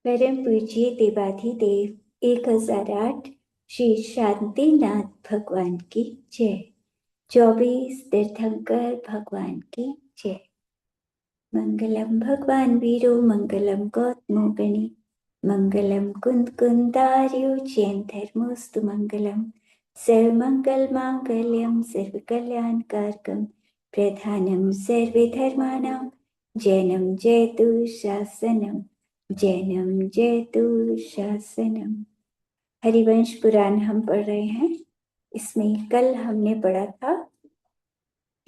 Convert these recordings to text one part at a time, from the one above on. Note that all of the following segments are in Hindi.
परम पूज्य देवाधिदेव 1008 श्री शांतिनाथ भगवान की जय। 24 तीर्थंकर भगवान की जय। मंगलम भगवान वीरो मंगलम गौतमो गणे मंगलम कुंद कुंदार्यो जैन धर्मोस्तु मंगलम सर्वमंगल मांगल्यम सर्व कल्याण कारकम प्रधानम सर्वे धर्माणां जैनम जयतु शासनम जैनम जयतु शासनम। हरिवंश पुराण हम पढ़ रहे हैं। इसमें कल हमने पढ़ा था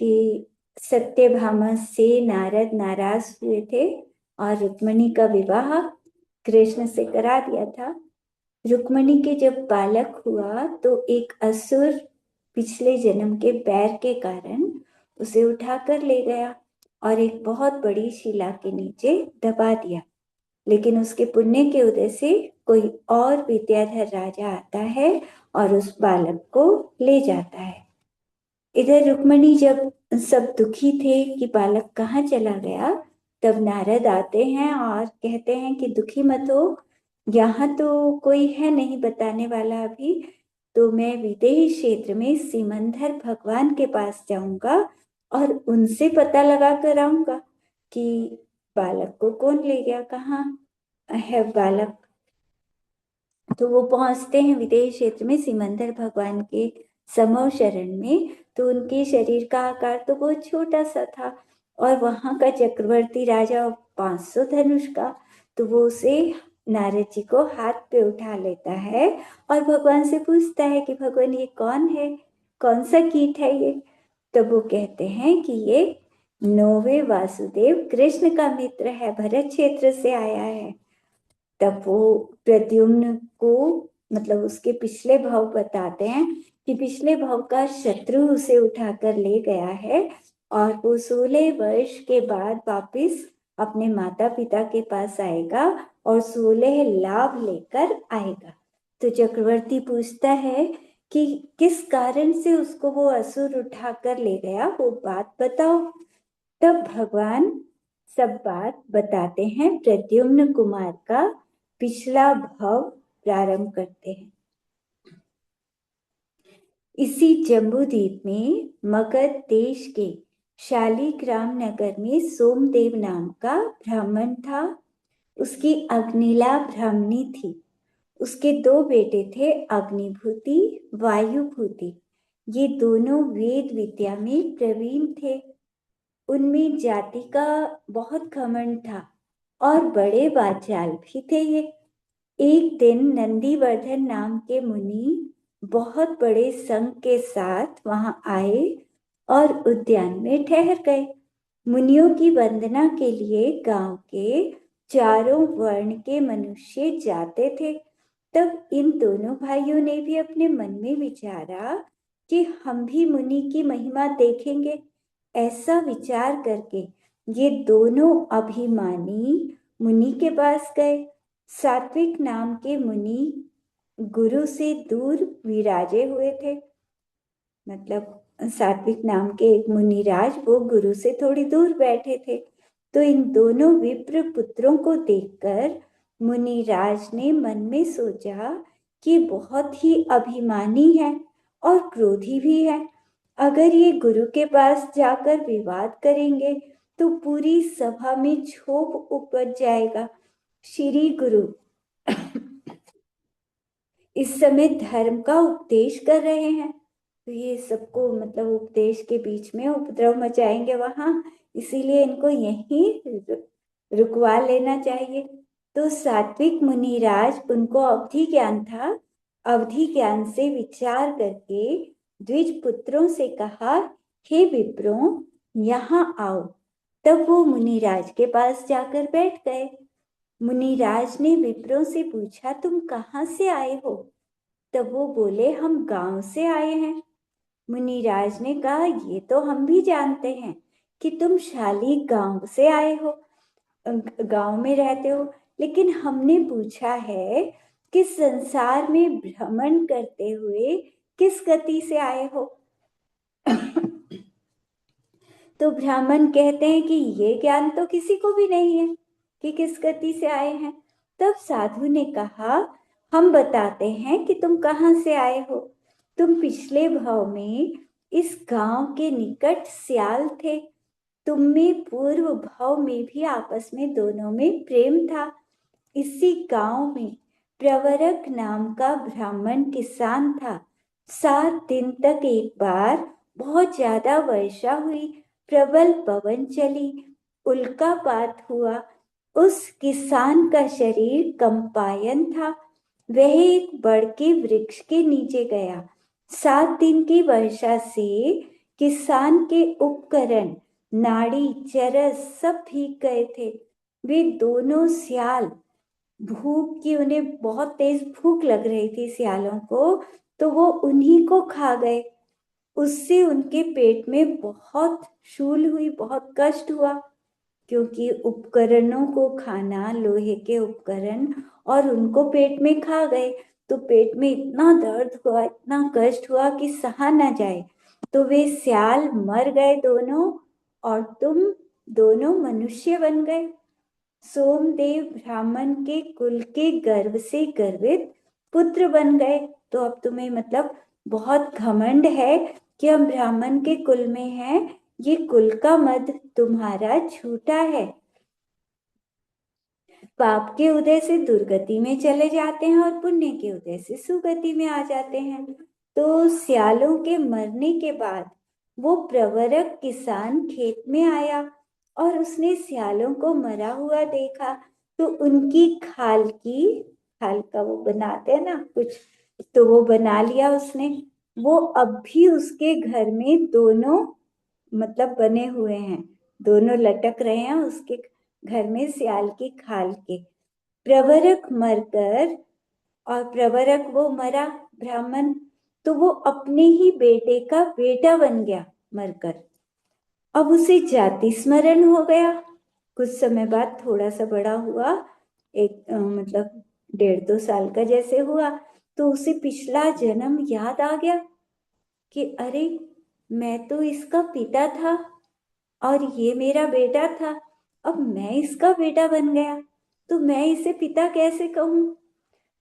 कि सत्यभामा से नारद नाराज हुए थे और रुक्मिणी का विवाह कृष्ण से करा दिया था। रुक्मिणी के जब बालक हुआ तो एक असुर पिछले जन्म के बैर के कारण उसे उठाकर ले गया और एक बहुत बड़ी शिला के नीचे दबा दिया। लेकिन उसके पुण्य के उदय से कोई और विद्याधर राजा आता है और उस बालक को ले जाता है। इधर रुक्मिणी जब सब दुखी थे कि बालक कहाँ चला गया, तब नारद आते हैं और कहते हैं कि दुखी मत हो, यहाँ तो कोई है नहीं बताने वाला अभी, तो मैं विदेह क्षेत्र में सिमंदर भगवान के पास जाऊंगा और उनसे पता लगा कर आऊंगा कि बालक को कौन ले गया, कहाँ है बालक। तो वो पहुंचते हैं विदेह क्षेत्र में सिमंदर भगवान के समो शरण में। तो उनके शरीर का आकार तो बहुत छोटा सा था और वहां का चक्रवर्ती राजा 500 धनुष का, तो वो उसे नारद जी को हाथ पे उठा लेता है और भगवान से पूछता है कि भगवान ये कौन है, कौन सा कीट है ये। तब वो कहते हैं कि ये नौवे वासुदेव कृष्ण का मित्र है, भरत क्षेत्र से आया है। तब वो प्रद्युम्न को मतलब उसके पिछले भाव बताते हैं कि पिछले भाव का शत्रु उसे उठाकर ले गया है और वो 16 वर्ष के बाद वापिस अपने माता पिता के पास आएगा और 16 लाभ लेकर आएगा। तो चक्रवर्ती पूछता है कि किस कारण से उसको वो असुर उठाकर ले गया, वो बात बताओ। तब भगवान सब बात बताते हैं। प्रद्युम्न कुमार का पिछला भाव प्रारंभ करते हैं। इसी जम्बूद्वीप में मगध देश के शालिग्राम नगर में सोमदेव नाम का ब्राह्मण था। उसकी अग्निला ब्राह्मणी थी। उसके 2 बेटे थे, अग्निभूति वायुभूति। ये दोनों वेद विद्या में प्रवीण थे। उनमें जाति का बहुत घमंड था और बड़े वाचाल भी थे ये। एक दिन नंदीवर्धन नाम के मुनि बहुत बड़े संघ के साथ वहां आए और उद्यान में ठहर गए। मुनियों की वंदना के लिए गांव के चारों वर्ण के मनुष्य जाते थे। तब इन दोनों भाइयों ने भी अपने मन में विचारा कि हम भी मुनि की महिमा देखेंगे। ऐसा विचार करके ये दोनों अभिमानी मुनि के पास गए। सात्विक नाम के मुनि गुरु से दूर विराजे हुए थे। मतलब सात्विक नाम के एक मुनिराज वो गुरु से थोड़ी दूर बैठे थे। तो इन दोनों विप्र पुत्रों को देखकर मुनिराज ने मन में सोचा कि बहुत ही अभिमानी है और क्रोधी भी है। अगर ये गुरु के पास जाकर विवाद करेंगे तो पूरी सभा में क्षोभ उपज जाएगा। श्री गुरु इस समय धर्म का उपदेश कर रहे हैं, तो ये सबको मतलब उपदेश के बीच में उपद्रव मचाएंगे वहां, इसीलिए इनको यहीं रुकवा लेना चाहिए। तो सात्विक मुनिराज, उनको अवधि ज्ञान था, अवधि ज्ञान से विचार करके द्विज पुत्रों से कहा, हे विप्रों यहाँ आओ। तब वो मुनिराज के पास जाकर बैठ गए। मुनिराज ने विप्रों से पूछा, तुम कहाँ से आए हो? तब वो बोले, हम गांव से आए हैं। मुनिराज ने कहा, ये तो हम भी जानते हैं कि तुम शाली गांव से आए हो, गांव में रहते हो, लेकिन हमने पूछा है कि संसार में भ्रमण करते हुए किस गति से आए हो? तो ब्राह्मण कहते हैं कि ये ज्ञान तो किसी को भी नहीं है कि किस गति से आए हैं। तब साधु ने कहा, हम बताते हैं कि तुम कहाँ से आए हो। तुम पिछले भाव में इस गांव के निकट सियाल थे। तुम में पूर्व भाव में भी आपस में दोनों में प्रेम था। इसी गांव में प्रवरक नाम का ब्राह्मण किसान था। 7 दिन तक एक बार बहुत ज्यादा वर्षा हुई, प्रबल पवन चली, उल्कापात हुआ। उस किसान का शरीर कंपायन था। वह एक बड़ के वृक्ष के नीचे गया। 7 दिन की वर्षा से किसान के उपकरण, नाड़ी, चरस सब भीग गए थे। वे दोनों सियाल, भूख की, उन्हें बहुत तेज भूख लग रही थी सियालों को, तो वो उन्हीं को खा गए। उससे उनके पेट में बहुत शूल हुई, बहुत कष्ट हुआ, क्योंकि उपकरणों को खाना, लोहे के उपकरण, और उनको पेट में खा गए तो पेट में इतना दर्द हुआ, इतना कष्ट हुआ कि सहा ना जाए। तो वे सियाल मर गए दोनों, और तुम दोनों मनुष्य बन गए। सोमदेव ब्राह्मण के कुल के गर्व से गर्वित पुत्र बन गए। तो अब तुम्हें मतलब बहुत घमंड है कि हम ब्राह्मण के कुल में हैं। ये कुल का मद तुम्हारा झूठा है। पाप के उदय से दुर्गति में चले जाते हैं और पुण्य के उदय से सुगति में आ जाते हैं। तो सियालों के मरने के बाद वो प्रवरक किसान खेत में आया और उसने सियालों को मरा हुआ देखा। तो उनकी खाल का वो बनाते हैं ना कुछ, तो वो बना लिया उसने। वो अब भी उसके घर में दोनों मतलब बने हुए हैं, दोनों लटक रहे हैं उसके घर में सियाल की खाल के। प्रवरक मरकर, और प्रवरक वो मरा ब्राह्मण, तो वो अपने ही बेटे का बेटा बन गया मरकर। अब उसे जाति स्मरण हो गया। कुछ समय बाद थोड़ा सा बड़ा हुआ, एक मतलब 1.5-2 साल का जैसे हुआ, तो उसे पिछला जन्म याद आ गया कि अरे, मैं तो इसका पिता था और ये मेरा बेटा था। अब मैं इसका बेटा बन गया, तो मैं इसे पिता कैसे कहूं।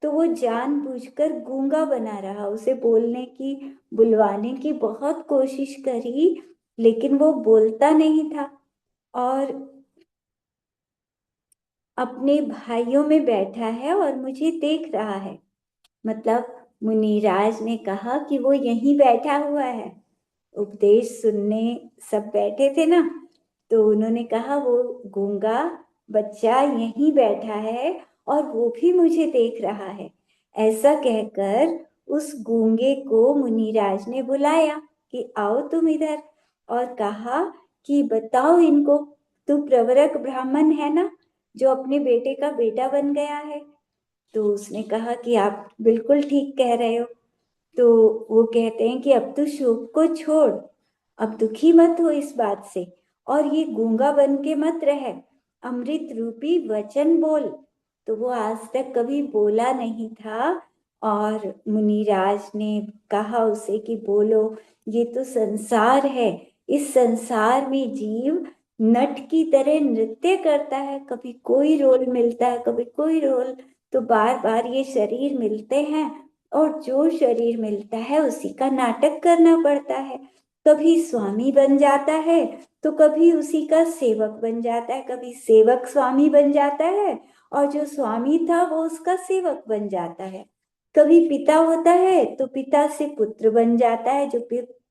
तो वो जानबूझकर गूंगा बना रहा, उसे बोलने की, बुलवाने की बहुत कोशिश करी, लेकिन वो बोलता नहीं था। और अपने भाइयों में बैठा है और मुझे देख रहा है। मतलब मुनिराज ने कहा कि वो यहीं बैठा हुआ है, उपदेश सुनने सब बैठे थे ना, तो उन्होंने कहा वो गूंगा बच्चा यहीं बैठा है और वो भी मुझे देख रहा है। ऐसा कहकर उस गूंगे को मुनिराज ने बुलाया कि आओ तुम इधर, और कहा कि बताओ इनको, तू प्रवरक ब्राह्मण है ना, जो अपने बेटे का बेटा बन गया है। तो उसने कहा कि आप बिल्कुल ठीक कह रहे हो। तो वो कहते हैं कि अब तू शोक को छोड़, अब दुखी मत हो इस बात से, और ये गूंगा बन के मत रह, अमृत रूपी वचन बोल। तो वो आज तक कभी बोला नहीं था, और मुनिराज ने कहा उसे कि बोलो, ये तो संसार है, इस संसार में जीव नट की तरह नृत्य करता है, कभी कोई रोल मिलता है, कभी कोई रोल, तो बार बार ये शरीर मिलते हैं, और जो शरीर मिलता है उसी का नाटक करना पड़ता है। कभी स्वामी बन जाता है, तो कभी उसी का सेवक बन जाता है, कभी सेवक स्वामी बन जाता है, और जो स्वामी था वो उसका सेवक बन जाता है। कभी पिता होता है तो पिता से पुत्र बन जाता है, जो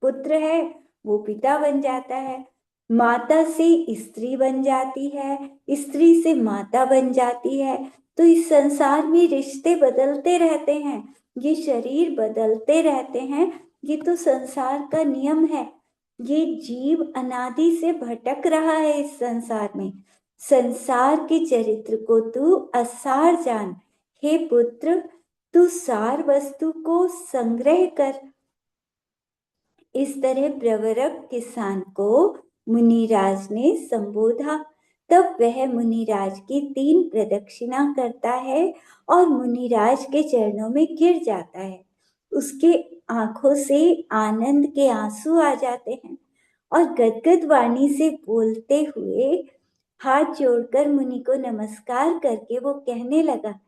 पुत्र है वो पिता बन जाता है। माता से स्त्री बन जाती है, स्त्री से माता बन जाती है। तो इस संसार में रिश्ते बदलते रहते हैं, ये शरीर बदलते रहते हैं, ये तो संसार का नियम है। ये जीव अनादि से भटक रहा है इस संसार में। संसार के चरित्र को तू असार जान, हे पुत्र, तू सार वस्तु को संग्रह कर। इस तरह प्रवरक किसान को मुनिराज ने संबोधा। तब वह मुनिराज की 3 प्रदक्षिणा करता है और मुनिराज के चरणों में गिर जाता है। उसके आंखों से आनंद के आंसू आ जाते हैं और गदगद वाणी से बोलते हुए हाथ जोड़कर मुनि को नमस्कार करके वो कहने लगा,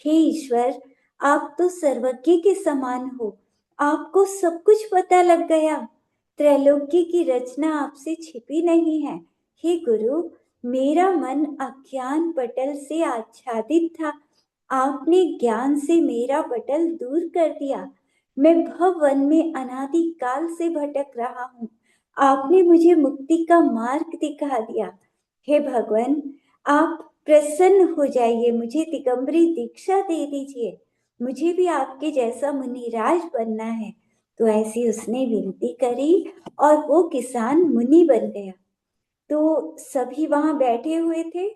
हे ईश्वर, आप तो सर्वज्ञ के समान हो, आपको सब कुछ पता लग गया। त्रैलोक्य की रचना आपसे छिपी नहीं है। हे गुरु, मेरा मन अज्ञान पटल से आच्छादित था, आपने ज्ञान से मेरा पटल दूर कर दिया। मैं भव वन में अनादि काल से भटक रहा हूँ, आपने मुझे मुक्ति का मार्ग दिखा दिया। हे भगवान, आप प्रसन्न हो जाइए, मुझे दिगंबरी दीक्षा दे दीजिए, मुझे भी आपके जैसा मुनिराज बनना है। तो ऐसी उसने विनती करी और वो किसान मुनि बन गया। तो सभी वहां बैठे हुए थे।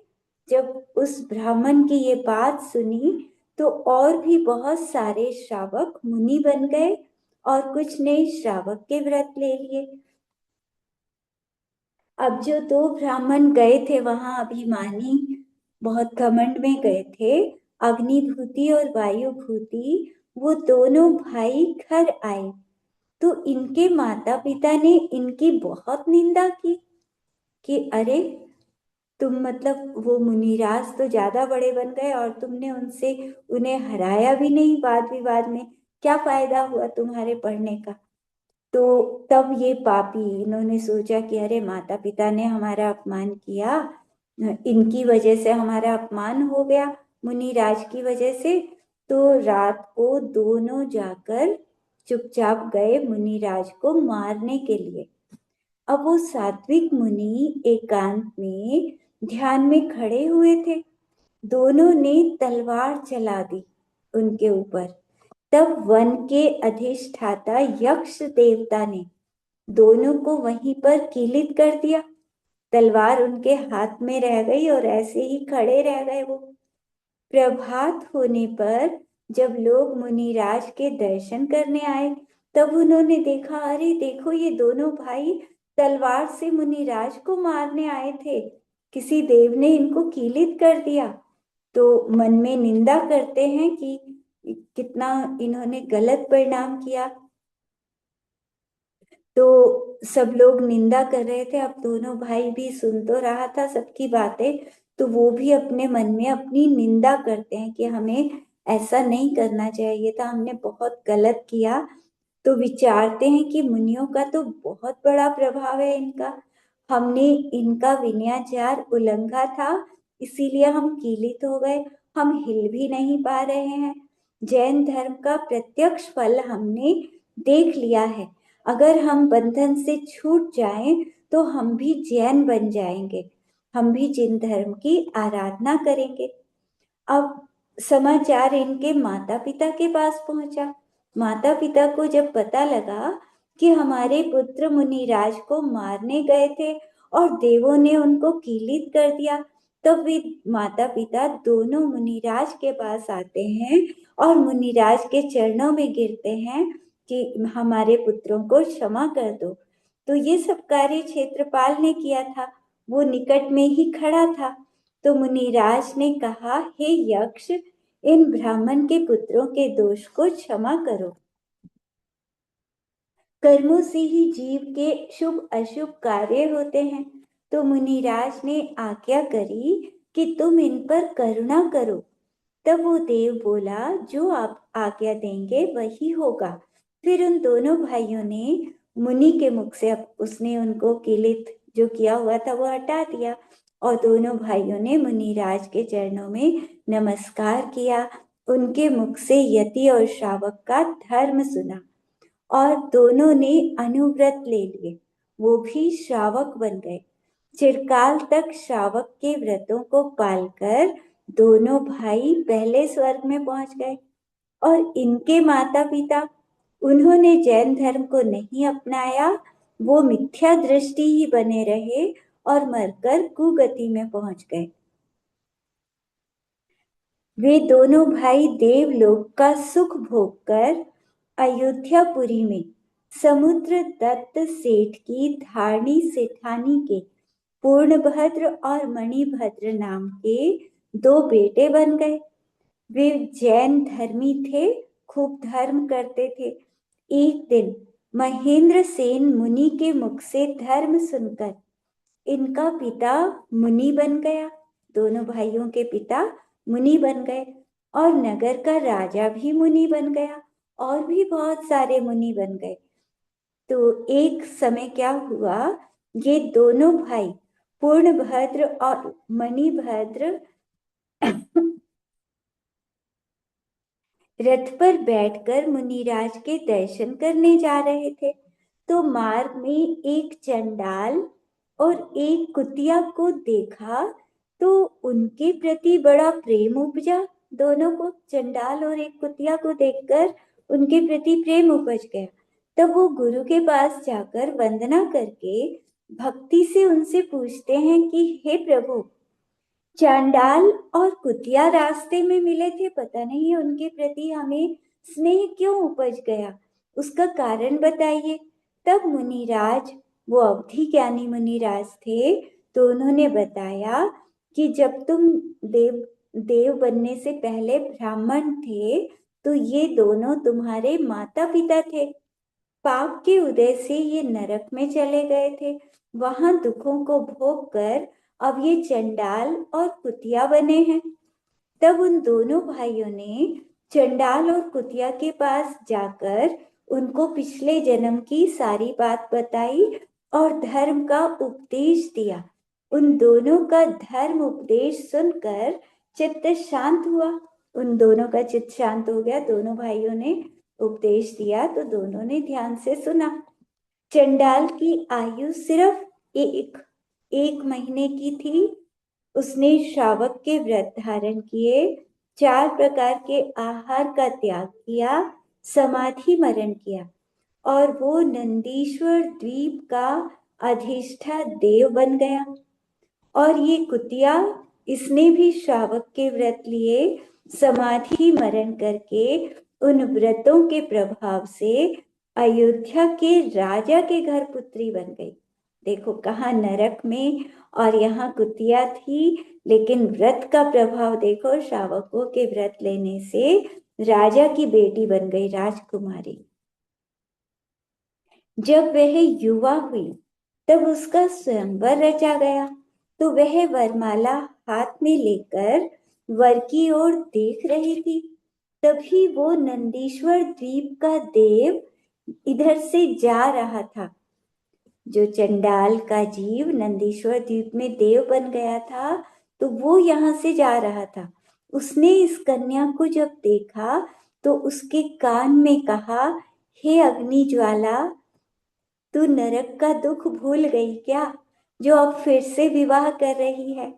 जब उस ब्राह्मण की ये बात सुनी तो और भी बहुत सारे श्रावक मुनि बन गए और कुछ ने श्रावक के व्रत ले लिए। अब जो दो ब्राह्मण गए थे वहां, अभिमानी, बहुत घमंड में गए थे, अग्निभूति और वायुभूति, वो दोनों भाई घर आए तो इनके माता पिता ने इनकी बहुत निंदा की कि अरे, तुम मतलब वो मुनिराज तो ज्यादा बड़े बन गए और तुमने उनसे उन्हें हराया भी नहीं, वाद विवाद में क्या फायदा हुआ तुम्हारे पढ़ने का। तो तब ये पापी इन्होंने सोचा कि अरे, माता पिता ने हमारा अपमान किया, इनकी वजह से हमारा अपमान हो गया, मुनिराज की वजह से। तो रात को दोनों जाकर चुपचाप गए मुनिराज को मारने के लिए। अब वो सात्विक मुनि एकांत में ध्यान में खड़े हुए थे, दोनों ने तलवार चला दी उनके ऊपर। तब वन के अधिष्ठाता यक्ष देवता ने दोनों को वहीं पर कीलित कर दिया। तलवार उनके हाथ में रह गई और ऐसे ही खड़े रह गए वो। प्रभात होने पर जब लोग मुनिराज के दर्शन करने आए तब उन्होंने देखा, अरे देखो, ये दोनों भाई तलवार से मुनिराज को मारने आए थे, किसी देव ने इनको कीलित कर दिया। तो मन में निंदा करते हैं कि कितना इन्होंने गलत परिणाम किया। तो सब लोग निंदा कर रहे थे। अब दोनों भाई भी सुन तो रहा था सबकी बातें, तो वो भी अपने मन में अपनी निंदा करते हैं कि हमें ऐसा नहीं करना चाहिए था, हमने बहुत गलत किया। तो विचारते हैं कि मुनियों का तो बहुत बड़ा प्रभाव है इनका, हमने इनका विनयाचार उल्लंघा था, इसीलिए हम कीलित हो गए, हम हिल भी नहीं पा रहे हैं। जैन धर्म का प्रत्यक्ष फल हमने देख लिया है, अगर हम बंधन से छूट जाएं तो हम भी जैन बन जाएंगे, हम भी जिन धर्म की आराधना करेंगे। अब समाचार इनके माता पिता के पास पहुंचा। माता पिता को जब पता लगा कि हमारे पुत्र मुनिराज को मारने गए थे और देवों ने उनको कीलित कर दिया, तब वे माता पिता दोनों मुनिराज के पास आते हैं और मुनिराज के चरणों में गिरते हैं कि हमारे पुत्रों को क्षमा कर दो। तो ये सब कार्य क्षेत्रपाल ने किया था, वो निकट में ही खड़ा था। तो मुनिराज ने कहा, हे यक्ष, इन ब्राह्मण के पुत्रों के दोष को क्षमा करो। कर्मों से ही जीव के शुभ अशुभ कार्य होते हैं। तो मुनिराज ने आज्ञा करी कि तुम इन पर करुणा करो। तब वो देव बोला, जो आप आज्ञा देंगे वही होगा। फिर उन दोनों भाइयों ने मुनि के मुख से उसने उनको किलित जो किया हुआ था वो हटा दिया और दोनों भाइयों ने मुनिराज के चरणों में नमस्कार किया, उनके मुख से यति और श्रावक का धर्म सुना और दोनों ने अनुव्रत ले लिए, वो भी श्रावक बन गए। चिरकाल तक श्रावक के व्रतों को पालकर दोनों भाई पहले स्वर्ग में पहुंच गए। और इनके माता पिता, उन्होंने जैन धर्म को नहीं अपनाया, वो मिथ्या दृष्टि ही बने रहे और मरकर कुगति में पहुंच गए। वे दोनों भाई देवलोक का सुख भोगकर अयोध्यापुरी में समुद्र दत्त सेठ की धारणी सेठानी के पूर्णभद्र और मणिभद्र नाम के दो बेटे बन गए। वे जैन धर्मी थे, खूब धर्म करते थे। एक दिन महेंद्र सेन मुनि के मुख से धर्म सुनकर इनका पिता मुनि बन गया, दोनों भाइयों के पिता मुनि बन गए, और नगर का राजा भी मुनि बन गया, और भी बहुत सारे मुनि बन गए। तो एक समय क्या हुआ, ये दोनों भाई पूर्णभद्र और मणिभद्र रथ पर बैठकर मुनिराज के दर्शन करने जा रहे थे। तो मार्ग में एक चंडाल और एक कुतिया को देखा, तो उनके प्रति बड़ा प्रेम उपजा। दोनों को, चंडाल और एक कुतिया को देखकर उनके प्रति प्रेम उपज गया। तब वो गुरु के पास जाकर वंदना करके भक्ति से उनसे पूछते हैं कि हे प्रभु, चांडाल और कुतिया रास्ते में मिले थे, पता नहीं उनके प्रति हमें स्नेह क्यों उपज गया, उसका कारण बताइए। तब मुनिराज, वो अवधि ज्ञानी मुनिराज थे, तो उन्होंने बताया कि जब तुम देव बनने से पहले ब्राह्मण थे, तो ये दोनों तुम्हारे माता पिता थे। पाप के उदय से ये नरक में चले गए थे, वहां दुखों को भोग कर अब ये चंडाल और कुतिया बने हैं। तब उन दोनों भाइयों ने चंडाल और कुतिया के पास जाकर उनको पिछले जन्म की सारी बात बताई और धर्म का उपदेश दिया। उन दोनों का धर्म उपदेश सुनकर चित्त शांत हुआ। उन दोनों का चित्त शांत हो गया। दोनों भाइयों ने उपदेश दिया तो दोनों ने ध्यान से सुना। चंडाल की आयु सिर्फ एक महीने की थी। उसने श्रावक के व्रत धारण किए, 4 प्रकार के आहार का त्याग किया, समाधि मरण किया, और वो नंदीश्वर द्वीप का अधिष्ठा देव बन गया। और ये कुतिया, इसने भी श्रावक के व्रत लिए, समाधि मरण करके उन व्रतों के प्रभाव से अयोध्या के राजा के घर पुत्री बन गई। देखो, कहाँ नरक में और यहाँ कुतिया थी, लेकिन व्रत का प्रभाव देखो, श्रावकों के व्रत लेने से राजा की बेटी बन गई, राजकुमारी। जब वह युवा हुई तब उसका स्वयंवर रचा गया, तो वह वरमाला हाथ में लेकर वर की ओर देख रही थी। तभी वो नंदीश्वर द्वीप का देव इधर से जा रहा था। जो चंडाल का जीव नंदीश्वर द्वीप में देव बन गया था, तो वो यहाँ से जा रहा था। उसने इस कन्या को जब देखा तो उसके कान में कहा, हे अग्नि ज्वाला, तू नरक का दुख भूल गई क्या, जो अब फिर से विवाह कर रही है।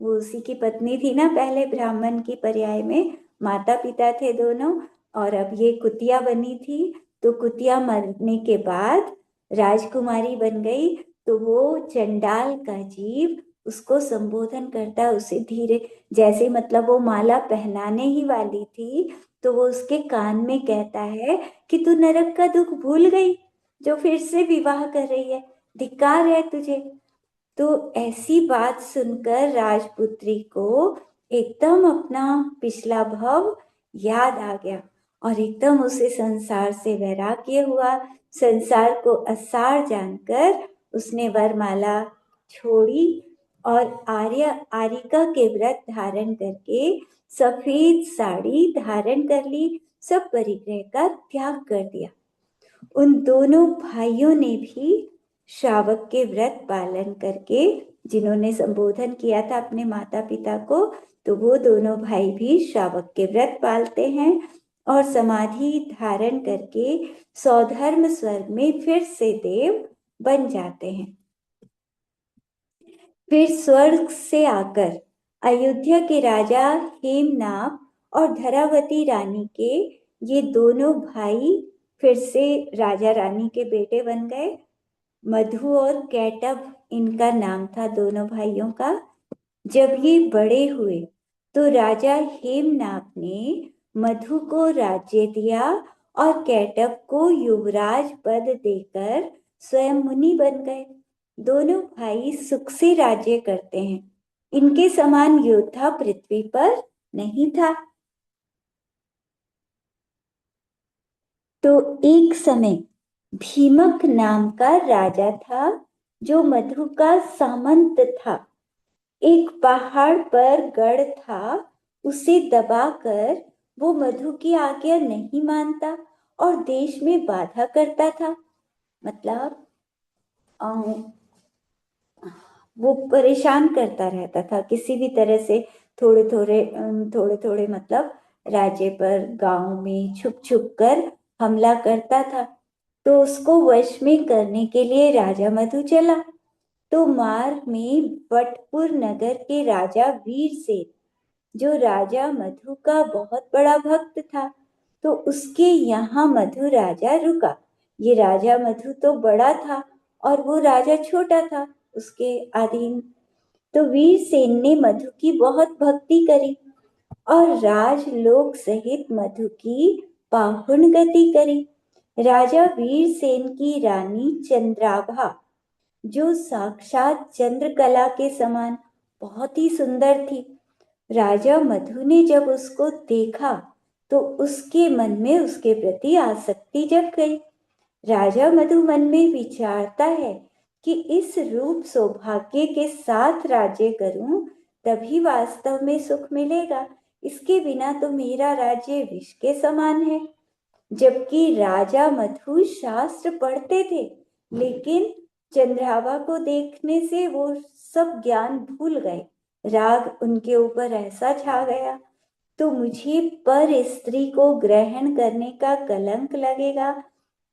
वो उसी की पत्नी थी ना, पहले ब्राह्मण की पर्याय में माता पिता थे दोनों, और अब ये कुतिया बनी थी। तो कुतिया मरने के बाद राजकुमारी बन गई। तो वो चंडाल का जीव उसको संबोधन करता, उसे धीरे, जैसे मतलब वो माला पहनाने ही वाली थी, तो वो उसके कान में कहता है कि तू नरक का दुख भूल गई, जो फिर से विवाह कर रही है, धिक्कार है तुझे। तो ऐसी बात सुनकर राजपुत्री को एकदम अपना पिछला भव याद आ गया, और एकदम उसे संसार से वैराग्य हुआ। संसार को असार जानकर उसने वरमाला छोड़ी और आरिका के व्रत धारण करके सफेद साड़ी धारण कर ली, सब परिग्रह का त्याग कर दिया। उन दोनों भाइयों ने भी श्रावक के व्रत पालन करके, जिन्होंने संबोधन किया था अपने माता पिता को, तो वो दोनों भाई भी श्रावक के व्रत पालते हैं और समाधि धारण करके सौधर्म स्वर्ग में फिर से देव बन जाते हैं। फिर स्वर्ग से आकर अयोध्या के राजा हेमनाथ और धरावती रानी के ये दोनों भाई फिर से राजा रानी के बेटे बन गए। मधु और कैटभ इनका नाम था दोनों भाइयों का। जब ये बड़े हुए तो राजा हेमनाथ ने मधु को राज्य दिया और कैटभ को युवराज पद देकर स्वयं मुनि बन गए। दोनों भाई सुख से राज्य करते हैं। इनके समान योद्धा पृथ्वी पर नहीं था। तो एक समय भीमक नाम का राजा था। जो मधु का सामंत था। एक पहाड़ पर गढ़ था, उसे दबाकर वो मधु की आज्ञा नहीं मानता और देश में बाधा करता था। मतलब वो परेशान करता रहता था किसी भी तरह से, थोड़े थोड़े मतलब राज्य पर, गांव में छुप छुप कर हमला करता था। तो उसको वश में करने के लिए राजा मधु चला। तो मार्ग में बटपुर नगर के राजा वीरसेन, जो राजा मधु का बहुत बड़ा भक्त था, तो उसके यहाँ मधु राजा रुका। ये राजा मधु तो बड़ा था और वो राजा छोटा था उसके अधीन। तो वीरसेन ने मधु की बहुत भक्ति करी और राजलोक सहित मधु की पाहुन गति करी। राजा वीरसेन की रानी चंद्राभा, जो साक्षात चंद्रकला के समान बहुत ही सुंदर थी, राजा मधु ने जब उसको देखा तो उसके मन में उसके प्रति आसक्ति जग गई। राजा मधु मन में विचारता है कि इस रूप सौभाग्य के साथ राज्य करूं, तभी वास्तव में सुख मिलेगा। इसके बिना तो मेरा राज्य विष के समान है। जबकि राजा मधु शास्त्र पढ़ते थे, लेकिन चंद्रावा को देखने से वो सब ज्ञान भूल गए। राग उनके ऊपर ऐसा छा गया, तो मुझे पर स्त्री को ग्रहण करने का कलंक लगेगा,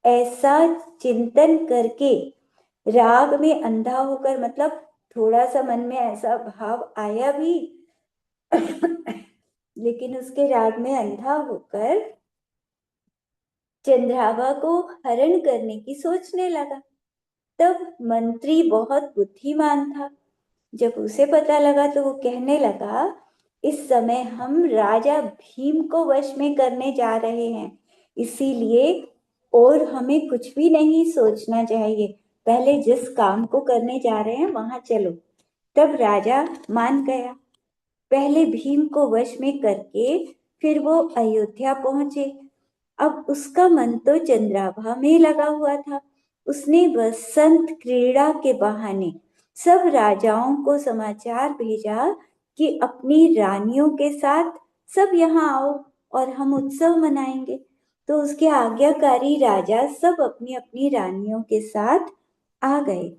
ऐसा चिंतन करके राग में अंधा होकर, मतलब थोड़ा सा मन में ऐसा भाव आया भी लेकिन उसके राग में अंधा होकर चंद्रावा को हरण करने की सोचने लगा। तब मंत्री बहुत बुद्धिमान था, जब उसे पता लगा तो वो कहने लगा, इस समय हम राजा भीम को वश में करने जा रहे हैं, इसीलिए और हमें कुछ भी नहीं सोचना चाहिए, पहले जिस काम को करने जा रहे हैं वहां चलो। तब राजा मान गया। पहले भीम को वश में करके फिर वो अयोध्या पहुंचे। अब उसका मन तो चंद्राभा में लगा हुआ था। उसने बसंत क्रीड़ा के बहाने सब राजाओं को समाचार भेजा कि अपनी रानियों के साथ सब यहाँ आओ और हम उत्सव मनाएंगे। तो उसके आज्ञाकारी राजा सब अपनी अपनी रानियों के साथ आ गए।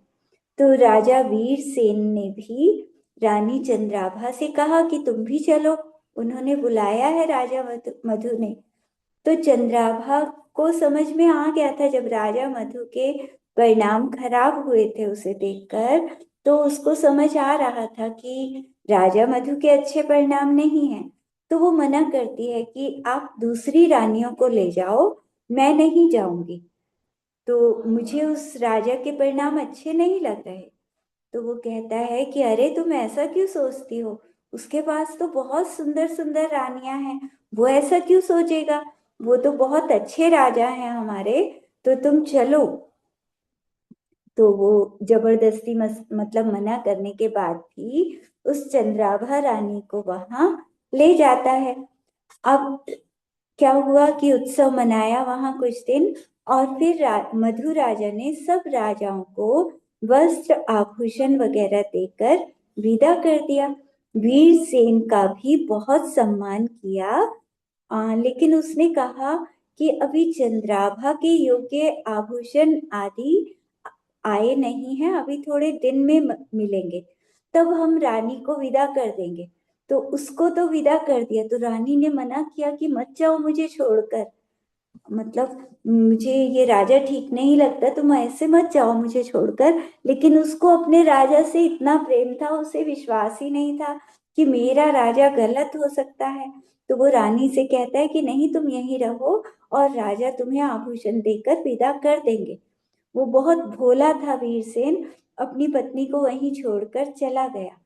तो राजा वीरसेन ने भी रानी चंद्राभा से कहा कि तुम भी चलो, उन्होंने बुलाया है राजा मधु ने। तो चंद्राभा को समझ में आ गया था, जब राजा मधु के परिणाम खराब हुए थे उसे देखकर, तो उसको समझ आ रहा था कि राजा मधु के अच्छे परिणाम नहीं हैं। तो वो मना करती है कि आप दूसरी रानियों को ले जाओ, मैं नहीं जाऊंगी, तो मुझे उस राजा के परिणाम अच्छे नहीं लग रहे। तो वो कहता है कि अरे तुम ऐसा क्यों सोचती हो, उसके पास तो बहुत सुंदर सुंदर रानियां हैं, वो ऐसा क्यों सोचेगा, वो तो बहुत अच्छे राजा हैं हमारे, तो तुम चलो। तो वो जबरदस्ती मतलब मना करने के बाद भी उस चंद्राभा रानी को वहां ले जाता है। अब क्या हुआ कि उत्सव मनाया वहां कुछ दिन, और फिर मधु राजा ने सब राजाओं को वस्त्र आभूषण वगैरह देकर विदा कर दिया। वीरसेन का भी बहुत सम्मान किया, लेकिन उसने कहा कि अभी चंद्राभा के योग्य आभूषण आदि आए नहीं हैं, अभी थोड़े दिन में मिलेंगे, तब हम रानी को विदा कर देंगे। तो उसको तो विदा कर दिया, तो रानी ने मना किया कि मत जाओ मुझे छोड़कर, मतलब मुझे ये राजा ठीक नहीं लगता, तुम ऐसे मत जाओ मुझे छोड़कर। लेकिन उसको अपने राजा से इतना प्रेम था, उसे विश्वास ही नहीं था कि मेरा राजा गलत हो सकता है। तो वो रानी से कहता है कि नहीं, तुम यहीं रहो और राजा तुम्हें आभूषण देकर विदा कर देंगे। वो बहुत भोला था वीरसेन, अपनी पत्नी को वहीं छोड़कर चला गया।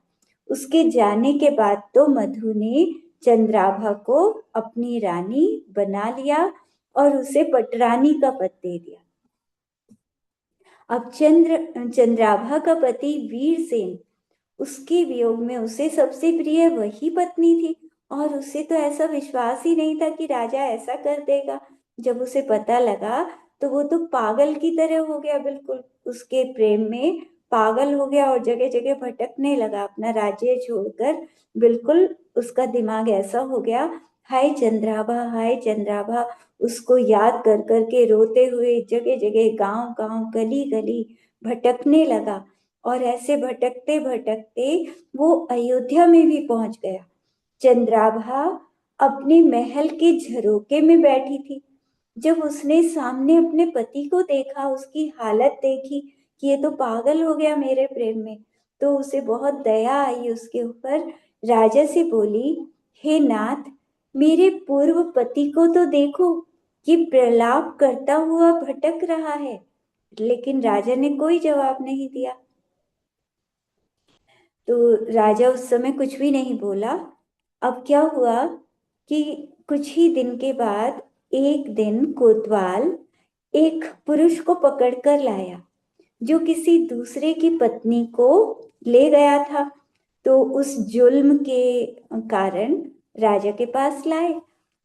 उसके जाने के बाद तो मधु ने चंद्राभा को अपनी रानी बना लिया और उसे पटरानी का पद दे दिया। अब चंद्राभा का पति वीरसेन, उसके वियोग में उसे सबसे प्रिय वही पत्नी थी, और उसे तो ऐसा विश्वास ही नहीं था कि राजा ऐसा कर देगा। जब उसे पता लगा तो वो तो पागल की तरह हो गया बिल्कुल उसके प्रेम में, पागल हो गया और जगह जगह भटकने लगा, अपना राज्य छोड़कर। बिल्कुल उसका दिमाग ऐसा हो गया, हाय चंद्राभा, हाय चंद्राभा, उसको याद कर करके रोते हुए जगह जगह, गांव गांव, गली गली भटकने लगा। और ऐसे भटकते भटकते वो अयोध्या में भी पहुंच गया। चंद्राभा अपने महल के झरोके में बैठी थी। जब उसने सामने अपने पति को देखा, उसकी हालत देखी कि ये तो पागल हो गया मेरे प्रेम में, तो उसे बहुत दया आई उसके ऊपर। राजा से बोली, हे नाथ, मेरे पूर्व पति को तो देखो, कि प्रलाप करता हुआ भटक रहा है। लेकिन राजा ने कोई जवाब नहीं दिया। तो राजा उस समय कुछ भी नहीं बोला। अब क्या हुआ कि कुछ ही दिन के बाद एक दिन कोतवाल एक पुरुष को पकड़कर लाया, जो किसी दूसरे की पत्नी को ले गया था। तो उस जुल्म के कारण राजा के पास लाए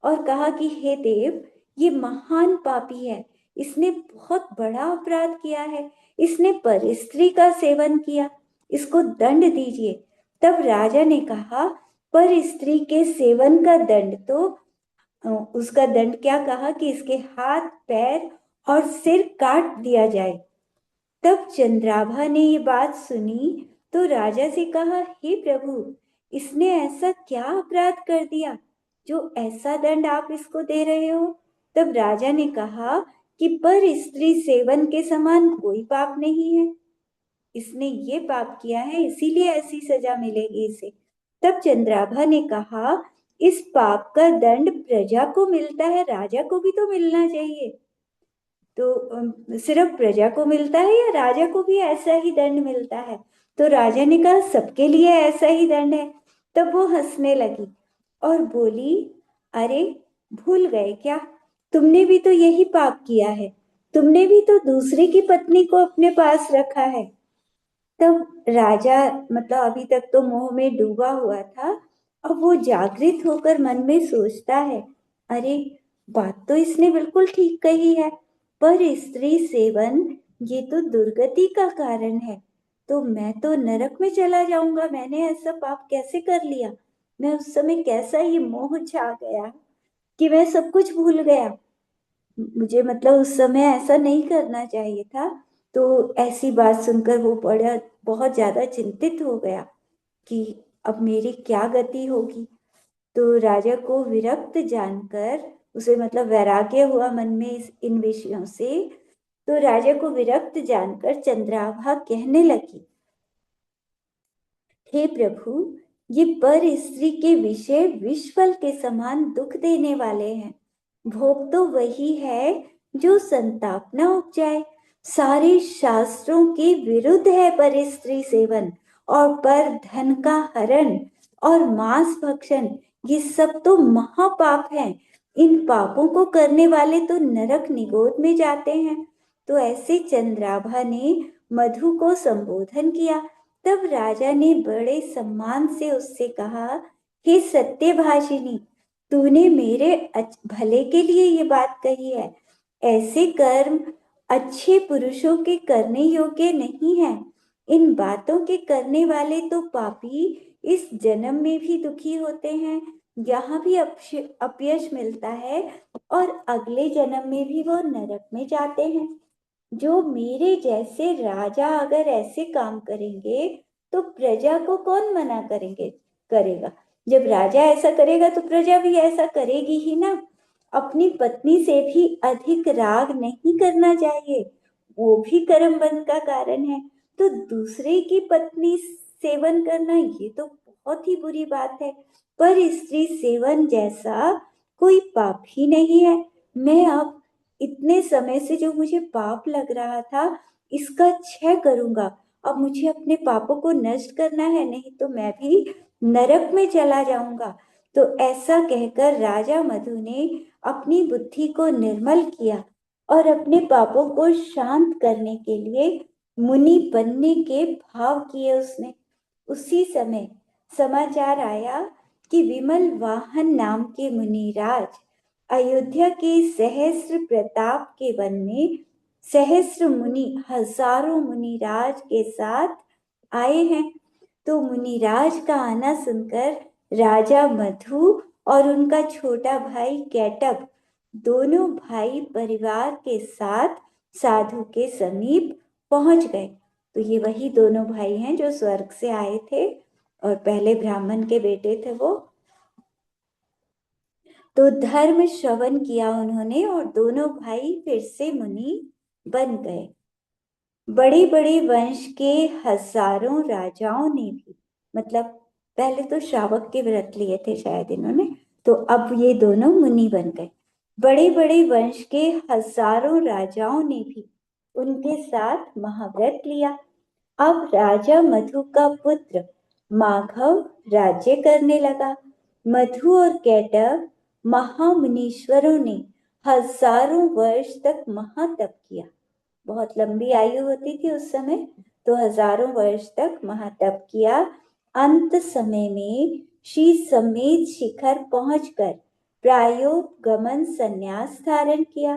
और कहा कि हे देव, ये महान पापी है, इसने बहुत बड़ा अपराध किया है, इसने परस्त्री का सेवन किया, इसको दंड दीजिए। तब राजा ने कहा, पर स्त्री के सेवन का दंड तो उसका दंड क्या कहा कि इसके हाथ पैर और सिर काट दिया जाए। तब चंद्राभा ने ये बात सुनी तो राजा से कहा, हे प्रभु, इसने ऐसा क्या अपराध कर दिया जो ऐसा दंड आप इसको दे रहे हो। तब राजा ने कहा कि पर स्त्री सेवन के समान कोई पाप नहीं है, इसने ये पाप किया है इसीलिए ऐसी सजा मिलेगी इसे। तब चंद्राभा ने कहा, इस पाप का दंड प्रजा को मिलता है, राजा को भी तो मिलना चाहिए। तो सिर्फ प्रजा को मिलता है या राजा को भी ऐसा ही दंड मिलता है। तो राजा ने कहा, सबके लिए ऐसा ही दंड है। तब वो हंसने लगी और बोली, अरे भूल गए क्या, तुमने भी तो यही पाप किया है, तुमने भी तो दूसरे की पत्नी को अपने पास रखा है। तब राजा मतलब अभी तक तो मोह में डूबा हुआ था, अब वो जागृत होकर मन में सोचता है, अरे बात तो इसने बिल्कुल ठीक कही है, पर स्त्री सेवन ये तो दुर्गति का कारण है, तो मैं तो नरक में चला जाऊंगा, मैंने ऐसा पाप कैसे कर लिया। मैं उस समय कैसा ही मोह छा गया कि मैं सब कुछ भूल गया, मुझे मतलब उस समय ऐसा नहीं करना चाहिए था। तो ऐसी बात सुनकर वो बड़ा बहुत ज्यादा चिंतित हो गया कि अब मेरी क्या गति होगी। तो राजा को विरक्त जानकर, उसे मतलब वैराग्य हुआ मन में इन विषयों से, तो राजा को विरक्त जानकर चंद्राभा कहने लगी, हे प्रभु, ये पर स्त्री के विषय विश्वल के समान दुख देने वाले हैं। भोग तो वही है जो संताप न उपजाए। सारे शास्त्रों के विरुद्ध है पर स्त्री सेवन और पर धन का हरण और मांस भक्षण, ये सब तो महापाप हैं। इन पापों को करने वाले तो नरक निगोद में जाते हैं। तो ऐसे चंद्राभा ने मधु को संबोधन किया। तब राजा ने बड़े सम्मान से उससे कहा, हे सत्यभाषिनी, तूने मेरे भले के लिए ये बात कही है। ऐसे कर्म अच्छे पुरुषों के करने योग्य नहीं है। इन बातों के करने वाले तो पापी इस जन्म में भी दुखी होते हैं, यहाँ भी अपयश मिलता है, और अगले जन्म में भी वो नरक में जाते हैं। जो मेरे जैसे राजा अगर ऐसे काम करेंगे तो प्रजा को कौन मना करेगा। जब राजा ऐसा करेगा तो प्रजा भी ऐसा करेगी ही ना। अपनी पत्नी से भी अधिक राग नहीं करना चाहिए, वो भी कर्म बंध का कारण है। तो दूसरे की पत्नी सेवन करना ये तो बहुत ही बुरी बात है, पर स्त्री सेवन जैसा कोई पाप ही नहीं है। मैं अब इतने समय से जो मुझे पाप लग रहा था, इसका क्षय करूंगा। अब मुझे अपने पापों को नष्ट करना है, नहीं तो मैं भी नरक में चला जाऊंगा। तो ऐसा कहकर राजा मधु ने अपनी बुद्धि को निर्मल किया और अपने पापों को शांत करने के लिए मुनि बनने के भाव किए उसने। उसी समय समाचार आया कि विमल वाहन नाम के मुनिराज अयोध्या के सहस्र प्रताप के वन में सहस्र मुनि, हजारों मुनिराज के साथ आए हैं। तो मुनिराज का आना सुनकर राजा मधु और उनका छोटा भाई केटब दोनों भाई परिवार के साथ साधु के समीप पहुंच गए। तो ये वही दोनों भाई हैं जो स्वर्ग से आए थे और पहले ब्राह्मण के बेटे थे वो। तो धर्म श्रवण किया उन्होंने और दोनों भाई फिर से मुनि बन गए। बड़े बड़े वंश के हजारों राजाओं ने भी, मतलब पहले तो श्रावक के व्रत लिए थे शायद इन्होंने, तो अब ये दोनों मुनि बन गए। बड़े बड़े वंश के हजारों राजाओं ने भी उनके साथ महाव्रत लिया। अब राजा मधु का पुत्र माघव राज्य करने लगा। मधु और कैटव महामुनीश्वरों ने हजारों वर्ष तक महातप किया। बहुत लंबी आयु होती थी उस समय, तो हजारों वर्ष तक महातप किया। अंत समय में शीश समेत शिखर पहुंचकर प्रायोपगमन संन्यास धारण किया।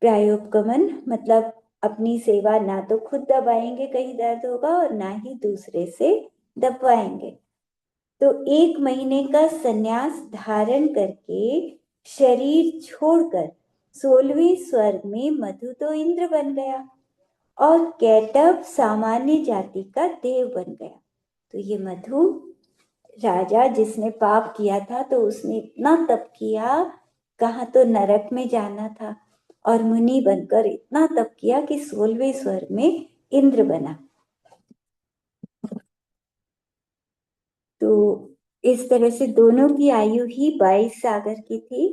प्रायोपगमन मतलब अपनी सेवा ना तो खुद दबाएंगे कहीं दर्द होगा और ना ही दूसरे से दबवाएंगे। तो 1 महीने का संन्यास धारण करके शरीर छोड़कर 16वें स्वर्ग में मधु तो इंद्र बन गया और कैटब सामान्य जाति का देव बन गया। तो ये मधु राजा जिसने पाप किया था, तो उसने इतना तप किया, कहा तो नरक में जाना था, और मुनि बनकर इतना तप किया कि 16वें स्वर्ग में इंद्र बना। तो इस तरह से दोनों की आयु ही 22 सागर की थी।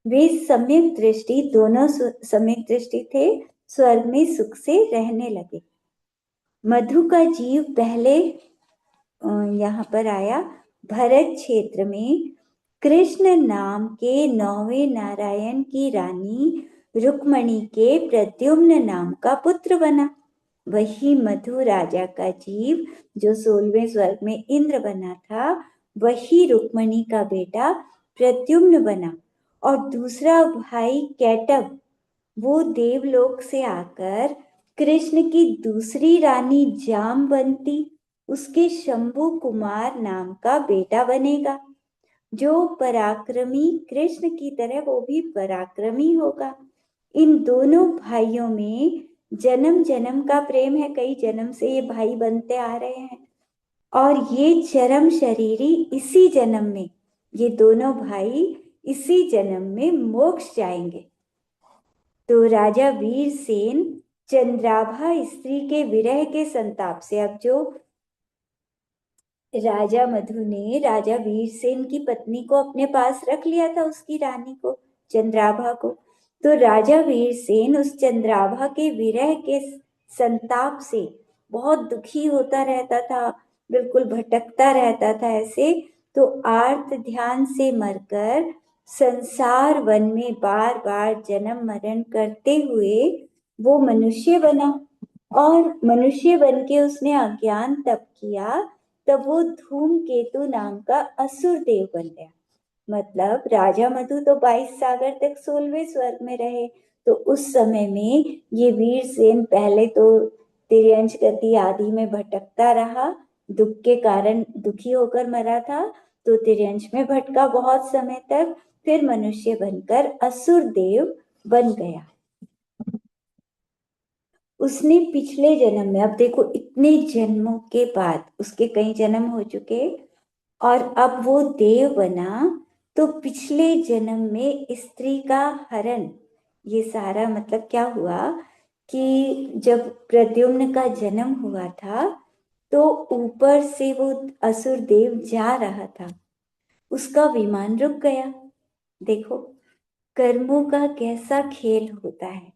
वे सम्यक दृष्टि, दोनों सम्यक दृष्टि थे, स्वर्ग में सुख से रहने लगे। मधु का जीव पहले यहाँ पर आया भरत क्षेत्र में कृष्ण नाम के 9वें नारायण की रानी रुक्मणी के प्रद्युम्न नाम का पुत्र बना। वही मधु राजा का जीव जो 16वें स्वर्ग में इंद्र बना था, वही रुक्मणी का बेटा प्रद्युम्न बना। और दूसरा भाई कैटब वो देवलोक से आकर कृष्ण की दूसरी रानी जामवंती, उसके शंभु कुमार नाम का बेटा बनेगा, जो पराक्रमी कृष्ण की तरह वो भी पराक्रमी होगा। इन दोनों भाइयों में जन्म जन्म का प्रेम है, कई जन्म से ये भाई बनते आ रहे हैं, और ये चरम शरीरी इसी जन्म में, ये दोनों भाई इसी जन्म में मोक्ष जाएंगे। तो राजा वीरसेन चंद्राभा स्त्री के विरह के संताप से, अब जो राजा मधु ने राजा वीरसेन की पत्नी को अपने पास रख लिया था, उसकी रानी को, चंद्राभा को, तो राजा वीरसेन उस चंद्राभा के विरह के संताप से बहुत दुखी होता रहता था, बिल्कुल भटकता रहता था ऐसे। तो आर्त ध्यान से मरकर संसार वन में बार बार जन्म मरण करते हुए वो मनुष्य बना, और मनुष्य बन के उसने अज्ञान तप किया, तब वो धूमकेतु नाम का असुर देव बन गया। मतलब राजा मधु तो 22 सागर तक 16वें स्वर्ग में रहे, तो उस समय में ये वीरसेन पहले तो तिर्यंश गति आदि में भटकता रहा, दुख के कारण दुखी होकर मरा था, तो तिर्यंश में भटका बहुत समय तक, फिर मनुष्य बनकर असुर देव बन गया। उसने पिछले जन्म में, अब देखो इतने जन्मों के बाद, उसके कई जन्म हो चुके और अब वो देव बना, तो पिछले जन्म में स्त्री का हरण, ये सारा मतलब क्या हुआ कि जब प्रद्युम्न का जन्म हुआ था, तो ऊपर से वो असुर देव जा रहा था, उसका विमान रुक गया। देखो कर्मों का कैसा खेल होता है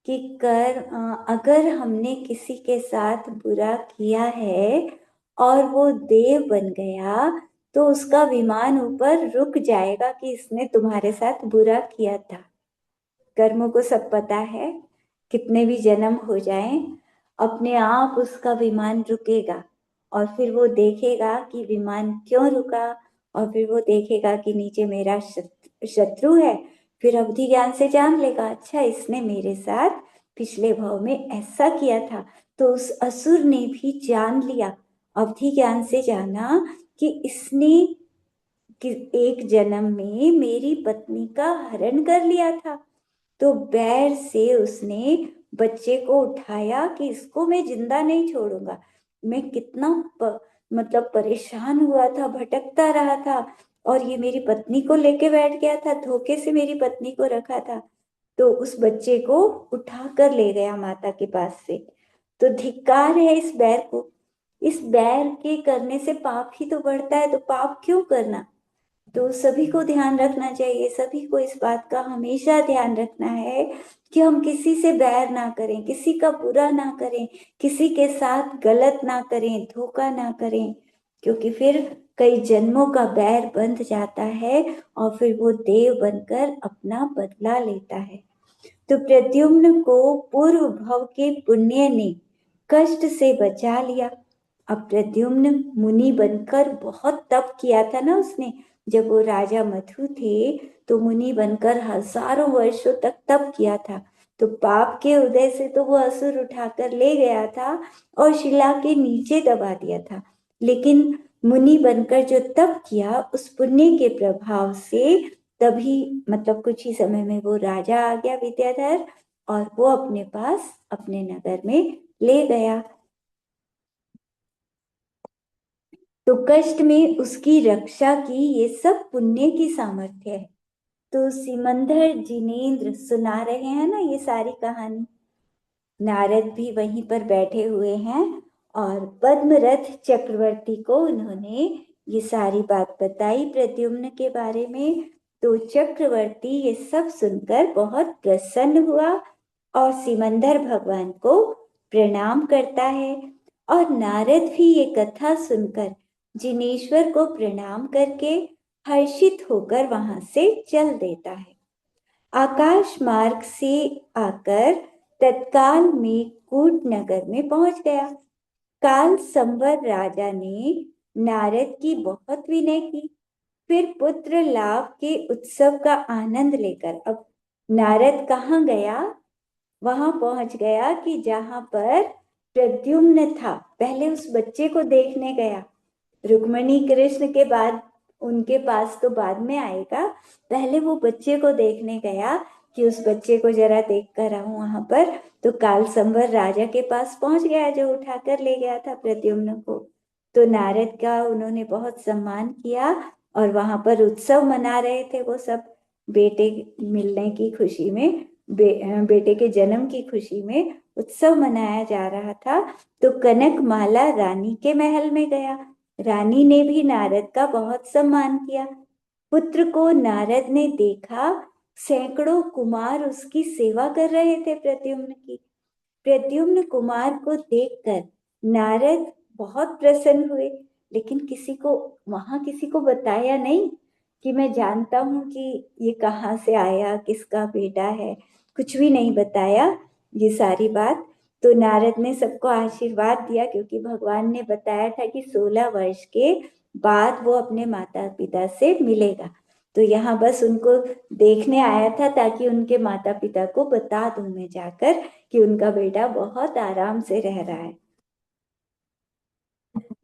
कि अगर हमने किसी के साथ बुरा किया है और वो देव बन गया, तो उसका विमान ऊपर रुक जाएगा कि इसने तुम्हारे साथ बुरा किया था। कर्मों को सब पता है, कितने भी जन्म हो जाएं, अपने आप उसका विमान रुकेगा, और फिर वो देखेगा कि विमान क्यों रुका, और फिर वो देखेगा कि नीचे मेरा शत्रु है, फिर अवधि ज्ञान से जान लेगा, अच्छा इसने मेरे साथ पिछले भाव में ऐसा किया था। तो उस असुर ने भी जान लिया, अवधि ज्ञान से जाना कि इसने कि एक जन्म में मेरी पत्नी का हरण कर लिया था। तो बैर से उसने बच्चे को उठाया कि इसको मैं जिंदा नहीं छोड़ूंगा। मैं कितना मतलब परेशान हुआ था, भटकता रहा था, और ये मेरी पत्नी को लेके बैठ गया था, धोखे से मेरी पत्नी को रखा था। तो उस बच्चे को उठा कर ले गया माता के पास से। तो धिक्कार है इस बैर को। इस बैर के करने से पाप ही तो बढ़ता है, तो पाप क्यों करना। तो सभी को ध्यान रखना चाहिए, सभी को इस बात का हमेशा ध्यान रखना है कि हम किसी से बैर ना करें, किसी का बुरा ना करें, किसी के साथ गलत ना करें, धोखा ना करें, क्योंकि फिर कई जन्मों का बैर बंध जाता है और फिर वो देव बनकर अपना बदला लेता है। तो प्रद्युम्न को पूर्व भव के पुण्य ने कष्ट से बचा लिया। अब प्रद्युम्न मुनि बनकर बहुत तप किया था ना उसने, जब वो राजा मधु थे तो मुनि बनकर हजारों वर्षों तक तप किया था। तो पाप के उदय से तो वो असुर उठाकर ले गया था और शिला के नीचे दबा दिया था। लेकिन मुनि बनकर जो तप किया, उस पुण्य के प्रभाव से तभी मतलब कुछ ही समय में वो राजा आ गया विद्याधर, और वो अपने पास अपने नगर में ले गया। तो कष्ट में उसकी रक्षा की, ये सब पुण्य की सामर्थ्य है। तो सिमंदर जिनेन्द्र सुना रहे हैं ना ये सारी कहानी। नारद भी वहीं पर बैठे हुए हैं और पद्मरथ चक्रवर्ती को उन्होंने ये सारी बात बताई प्रद्युम्न के बारे में। तो चक्रवर्ती ये सब सुनकर बहुत प्रसन्न हुआ और सिमंदर भगवान को प्रणाम करता है। और नारद भी ये कथा सुनकर जिनेश्वर को प्रणाम करके हर्षित होकर वहां से चल देता है। आकाश मार्ग से आकर तत्काल में कूट नगर में पहुंच गया। काल संवर राजा ने नारद की बहुत विनय की, फिर पुत्र लाभ के उत्सव का आनंद लेकर अब नारद कहाँ गया, वहां पहुंच गया कि जहां पर प्रद्युम्न था। पहले उस बच्चे को देखने गया, रुक्मणी कृष्ण के बाद उनके पास तो बाद में आएगा, पहले वो बच्चे को देखने गया कि उस बच्चे को जरा देख कर आऊं वहां पर। तो काल संवर राजा के पास पहुंच गया जो उठाकर ले गया था प्रद्युम्न को। तो नारद का उन्होंने बहुत सम्मान किया और वहां पर उत्सव मना रहे थे वो सब, बेटे मिलने की खुशी में, बेटे के जन्म की खुशी में उत्सव मनाया जा रहा था। तो कनक माला रानी के महल में गया। रानी ने भी नारद का बहुत सम्मान किया। पुत्र को नारद ने देखा, सैकड़ों कुमार उसकी सेवा कर रहे थे प्रद्युम्न की। प्रद्युम्न कुमार को देखकर नारद बहुत प्रसन्न हुए, लेकिन किसी को बताया नहीं कि मैं जानता हूं कि ये कहाँ से आया, किसका बेटा है, कुछ भी नहीं बताया ये सारी बात। तो नारद ने सबको आशीर्वाद दिया, क्योंकि भगवान ने बताया था कि 16 वर्ष के बाद वो अपने माता पिता से मिलेगा। तो यहाँ बस उनको देखने आया था ताकि उनके माता पिता को बता दूं मैं जाकर कि उनका बेटा बहुत आराम से रह रहा है।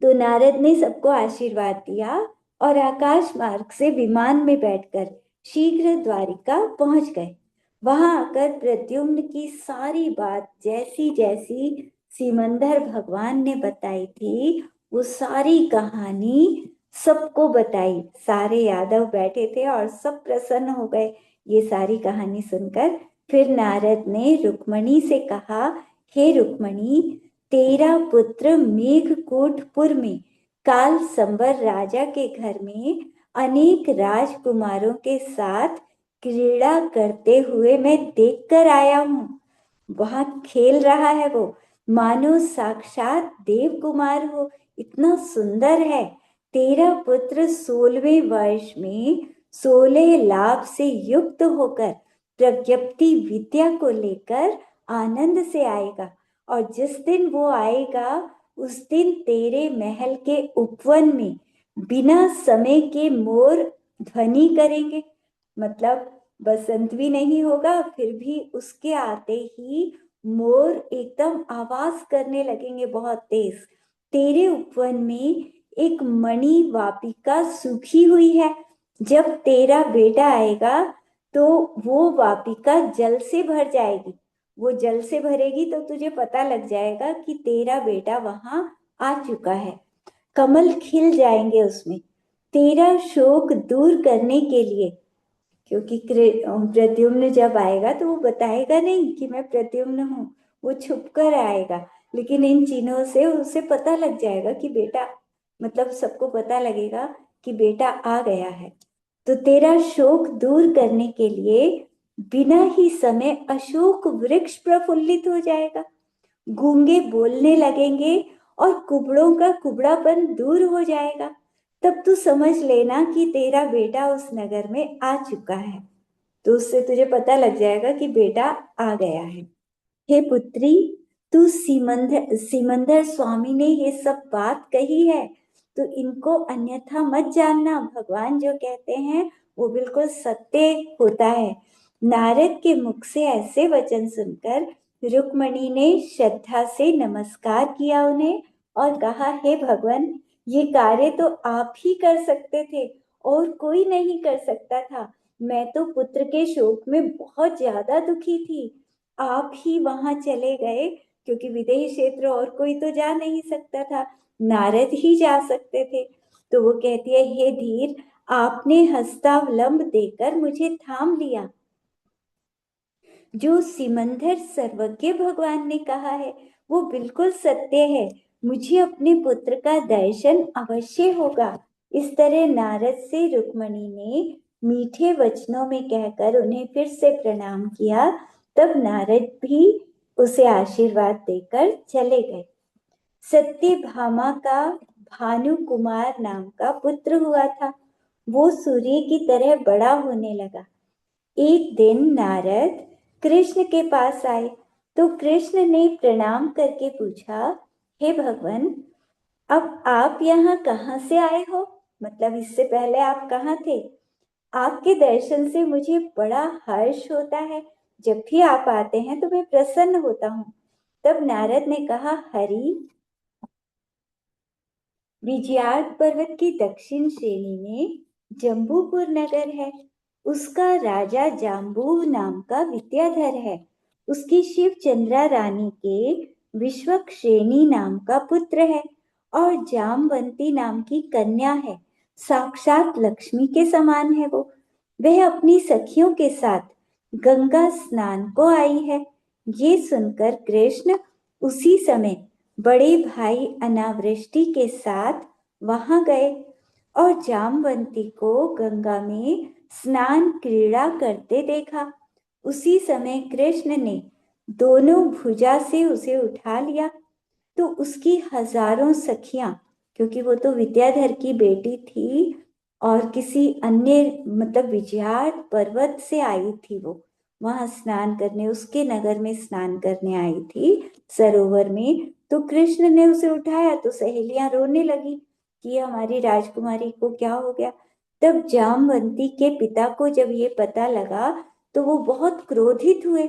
तो नारद ने सबको आशीर्वाद दिया और आकाश मार्ग से विमान में बैठकर शीघ्र द्वारिका पहुंच गए। वहां आकर प्रद्युम्न की सारी बात जैसी जैसी सिमंदर भगवान ने बताई थी, वो सारी कहानी सबको बताई। सारे यादव बैठे थे और सब प्रसन्न हो गए ये सारी कहानी सुनकर। फिर नारद ने रुक्मणी से कहा, हे रुक्मणी, तेरा पुत्र मेघकूटपुर में काल संवर राजा के घर में अनेक राजकुमारों के साथ क्रीड़ा करते हुए मैं देखकर आया हूँ। वहां खेल रहा है वो, मानो साक्षात देव कुमार हो, इतना सुंदर है। तेरा पुत्र 16वें वर्ष में 16 लाभ से युक्त होकर प्रज्ञप्ति विद्या को लेकर आनंद से आएगा। और जिस दिन वो आएगा उस दिन तेरे महल के उपवन में बिना समय के मोर ध्वनि करेंगे। मतलब बसंत भी नहीं होगा, फिर भी उसके आते ही मोर एकदम आवाज करने लगेंगे बहुत तेज। तेरे उपवन में एक मणि वापिका सूखी हुई है, जब तेरा बेटा आएगा तो वो वापिका जल से भर जाएगी। वो जल से भरेगी तो तुझे पता लग जाएगा कि तेरा बेटा वहां आ चुका है। कमल खिल जाएंगे उसमें। तेरा शोक दूर करने के लिए, क्योंकि प्रद्युम्न जब आएगा तो वो बताएगा नहीं कि मैं प्रद्युम्न हूँ, वो छुप कर आएगा। लेकिन इन चिन्हों से उसे पता लग जाएगा कि बेटा, मतलब सबको पता लगेगा कि बेटा आ गया है। तो तेरा शोक दूर करने के लिए बिना ही समय अशोक वृक्ष प्रफुल्लित हो जाएगा, गूंगे बोलने लगेंगे और कुबड़ों का कुबड़ापन दूर हो जाएगा। तब तू समझ लेना कि तेरा बेटा उस नगर में आ चुका है। तो उससे तुझे पता लग जाएगा कि बेटा आ गया है। हे पुत्री, तू सिमंदर सिमंदर स्वामी ने ये सब बात कही है, तो इनको अन्यथा मत जानना। भगवान जो कहते हैं वो बिल्कुल सत्य होता है। नारद के मुख से ऐसे वचन सुनकर रुक्मणी ने श्रद्धा से नमस्कार किया उन्हें और कहा, हे भगवान, ये कार्य तो आप ही कर सकते थे और कोई नहीं कर सकता था। मैं तो पुत्र के शोक में बहुत ज्यादा दुखी थी। आप ही वहां चले गए, क्योंकि विदेही क्षेत्र और कोई तो जा नहीं सकता था, नारद ही जा सकते थे। तो वो कहती है, हे धीर, आपने हस्तावलंब देकर मुझे थाम लिया। जो सिमंदर सर्वज्ञ भगवान ने कहा है वो बिल्कुल सत्य है। मुझे अपने पुत्र का दर्शन अवश्य होगा। इस तरह नारद से रुक्मणी ने मीठे वचनों में कहकर उन्हें फिर से प्रणाम किया। तब नारद भी उसे आशीर्वाद देकर चले गए। सत्यभामा का भानु कुमार नाम का पुत्र हुआ था। वो सूर्य की तरह बड़ा होने लगा। एक दिन नारद कृष्ण के पास आए तो कृष्ण ने प्रणाम करके पूछा, हे भगवान, अब आप यहाँ कहाँ से आए हो? मतलब इससे पहले आप कहाँ थे? आपके दर्शन से मुझे बड़ा हर्ष होता है। जब भी आप आते हैं तो मैं प्रसन्न होता हूँ। तब नारद ने कहा, हरि, विजयार्थ पर्वत की दक्षिण श्रेणी में जम्बूपुर नगर है। उसका राजा जाम्बू नाम का विद्याधर है। उसकी शिव चंद्रा रानी के विश्वक्षेणी नाम का पुत्र है और जामवंती नाम की कन्या है। साक्षात लक्ष्मी के समान है वो। वह अपनी सखियों के साथ गंगा स्नान को आई है। ये सुनकर कृष्ण उसी समय बड़े भाई अनावृष्टि के साथ वहां गए और जामवंती को गंगा में स्नान क्रीड़ा करते देखा। उसी समय कृष्ण ने दोनों भुजा से उसे उठा लिया तो उसकी हजारों सखियां, क्योंकि वो तो विद्याधर की बेटी थी और किसी अन्य मतलब विजयार्थ पर्वत से आई थी, वो वहां स्नान करने, उसके नगर में स्नान करने आई थी सरोवर में। तो कृष्ण ने उसे उठाया तो सहेलियां रोने लगी कि हमारी राजकुमारी को क्या हो गया। तब जामवंती के पिता को जब ये पता लगा तो वो बहुत क्रोधित हुए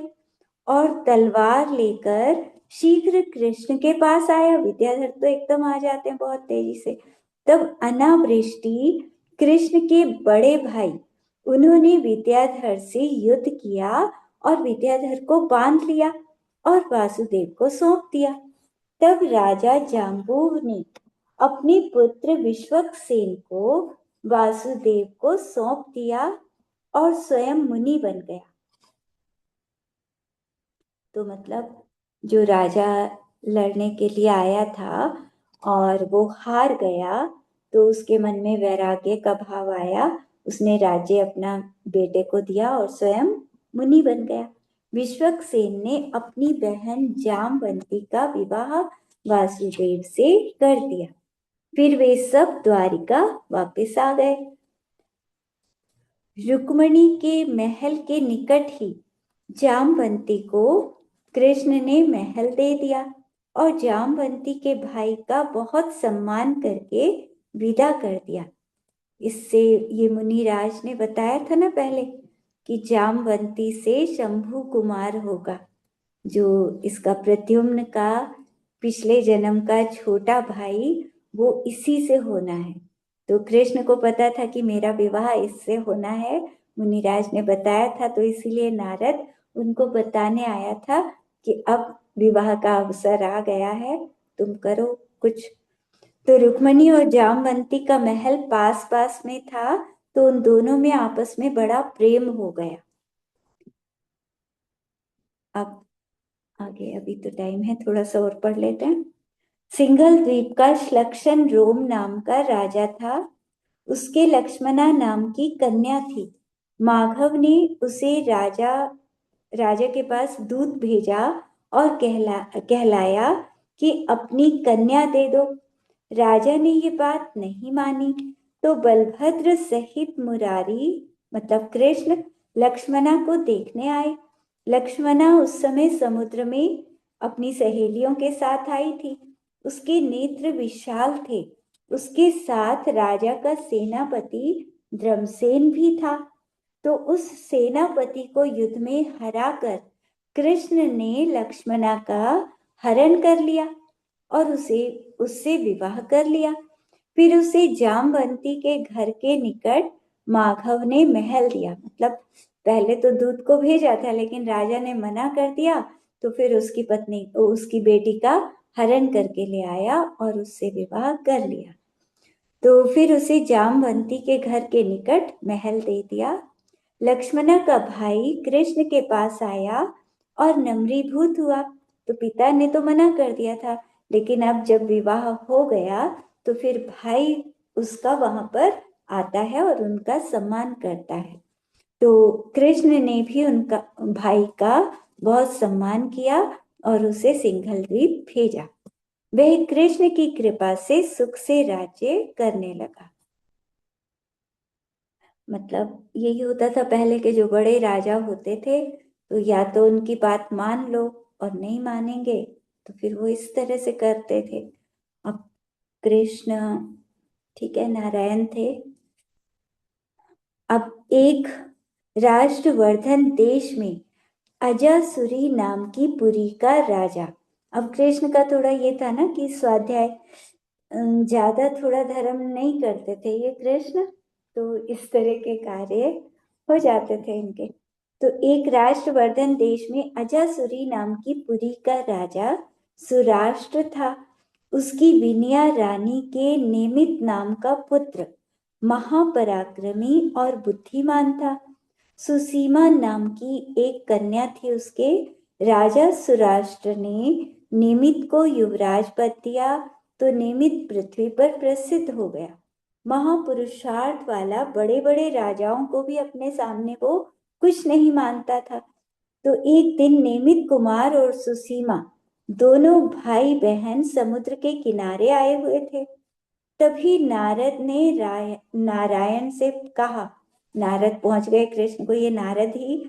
और तलवार लेकर शीघ्र कृष्ण के पास आया। विद्याधर तो एकदम आ जाते हैं बहुत तेजी से। तब अनावृष्टि कृष्ण के बड़े भाई, उन्होंने विद्याधर से युद्ध किया और विद्याधर को बांध लिया और वासुदेव को सौंप दिया। तब राजा जाम्बू ने अपने पुत्र विश्वक्सेन को वासुदेव को सौंप दिया और स्वयं मुनि बन गया। तो मतलब जो राजा लड़ने के लिए आया था और वो हार गया, तो उसके मन में वैराग्य का भाव आया। उसने राज्य अपना बेटे को दिया और स्वयं मुनि बन गया। विश्वक्सेन ने अपनी बहन जामवंती का विवाह वासुदेव से कर दिया। फिर वे सब द्वारिका वापस आ गए। रुक्मणी के महल के निकट ही जामवंती को कृष्ण ने महल दे दिया और जामवंती के भाई का बहुत सम्मान करके विदा कर दिया। इससे ये मुनिराज ने बताया था ना पहले कि जामवंती से शंभु कुमार होगा, जो इसका प्रद्युम्न का पिछले जन्म का छोटा भाई, वो इसी से होना है। तो कृष्ण को पता था कि मेरा विवाह इससे होना है, मुनिराज ने बताया था, तो इसीलिए नारद उनको बताने आया था कि अब विवाह का अवसर आ गया है, तुम करो कुछ। तो रुक्मणी और जामवंती का महल पास पास में था, तो उन दोनों में आपस में बड़ा प्रेम हो गया। अब आगे, अभी तो टाइम है, थोड़ा सा और पढ़ लेते हैं। सिंघल द्वीप का श्लक्षण रोम नाम का राजा था। उसके लक्ष्मणा नाम की कन्या थी। माघव ने उसे राजा के पास दूत भेजा और कहलाया कि अपनी कन्या दे दो। राजा ने ये बात नहीं मानी, तो बलभद्र सहित मुरारी मतलब कृष्ण लक्ष्मणा को देखने आए। लक्ष्मणा उस समय समुद्र में अपनी सहेलियों के साथ आई थी। उसके नेत्र विशाल थे। उसके साथ राजा का सेनापति द्रमसेन भी था। तो उस सेनापति को युद्ध में हराकर कृष्ण ने लक्ष्मणा का हरण कर लिया और उससे विवाह कर लिया। फिर उसे जामवंती के घर के निकट माघव ने महल दिया। मतलब पहले तो दूत को भेजा था, लेकिन राजा ने मना कर दिया, तो फिर उसकी बेटी का हरण करके ले आया और उससे विवाह कर लिया। तो फिर उसे जामवंती के घर के निकट महल दे दिया। लक्ष्मणा का भाई कृष्ण के पास आया और नम्रीभूत हुआ। तो पिता ने तो मना कर दिया था, लेकिन अब जब विवाह हो गया तो फिर भाई उसका वहां पर आता है और उनका सम्मान करता है। तो कृष्ण ने भी उनका भाई का बहुत सम्मान किया और उसे सिंघल द्वीप भेजा। वह कृष्ण की कृपा से सुख से राज्य करने लगा। मतलब यही होता था पहले के जो बड़े राजा होते थे, तो या तो उनकी बात मान लो और नहीं मानेंगे तो फिर वो इस तरह से करते थे। अब कृष्ण, ठीक है, नारायण थे। अब एक राष्ट्रवर्धन देश में अजासुरी नाम की पुरी का राजा। अब कृष्ण का थोड़ा ये था ना कि स्वाध्याय ज्यादा थोड़ा धर्म नहीं करते थे ये कृष्ण, तो इस तरह के कार्य हो जाते थे इनके। तो एक राष्ट्रवर्धन देश में अजासुरी नाम की पुरी का राजा सुराष्ट्र था। उसकी विनया रानी के निमित नाम का पुत्र महापराक्रमी और बुद्धिमान था। सुसीमा नाम की एक कन्या थी उसके। राजा सुराष्ट्र ने निमित को युवराज पद दिया, तो निमित पृथ्वी पर प्रसिद्ध हो गया। महापुरुषार्थ वाला बड़े बड़े राजाओं को भी अपने सामने वो कुछ नहीं मानता था। तो एक दिन निमित कुमार और सुसीमा दोनों भाई बहन समुद्र के किनारे आए हुए थे। तभी नारद ने नारायण से कहा। नारद पहुंच गए कृष्ण को, ये नारद ही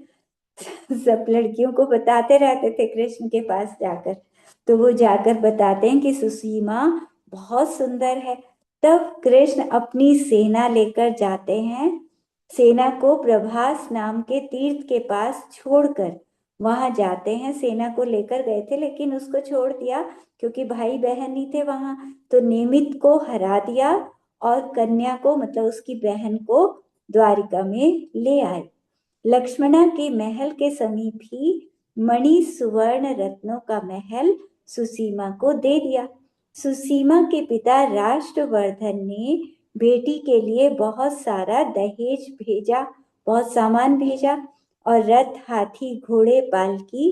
सब लड़कियों को बताते रहते थे कृष्ण के पास जाकर। तो वो जाकर बताते हैं कि सुसीमा बहुत सुंदर है। तब कृष्ण अपनी सेना लेकर जाते हैं। सेना को प्रभास नाम के तीर्थ के पास छोड़कर वहां जाते हैं। सेना को लेकर गए थे लेकिन उसको छोड़ दिया क्योंकि भाई बहन ही थे वहां। तो निमित को हरा दिया और कन्या को, मतलब उसकी बहन को, द्वारिका में ले आए। लक्ष्मणा के महल के समीप ही मणि सुवर्ण रत्नों का महल सुसीमा को दे दिया। सुसीमा के पिता राष्ट्रवर्धन ने बेटी के लिए बहुत सारा दहेज भेजा, बहुत सामान भेजा और रथ, हाथी, घोड़े, पालकी,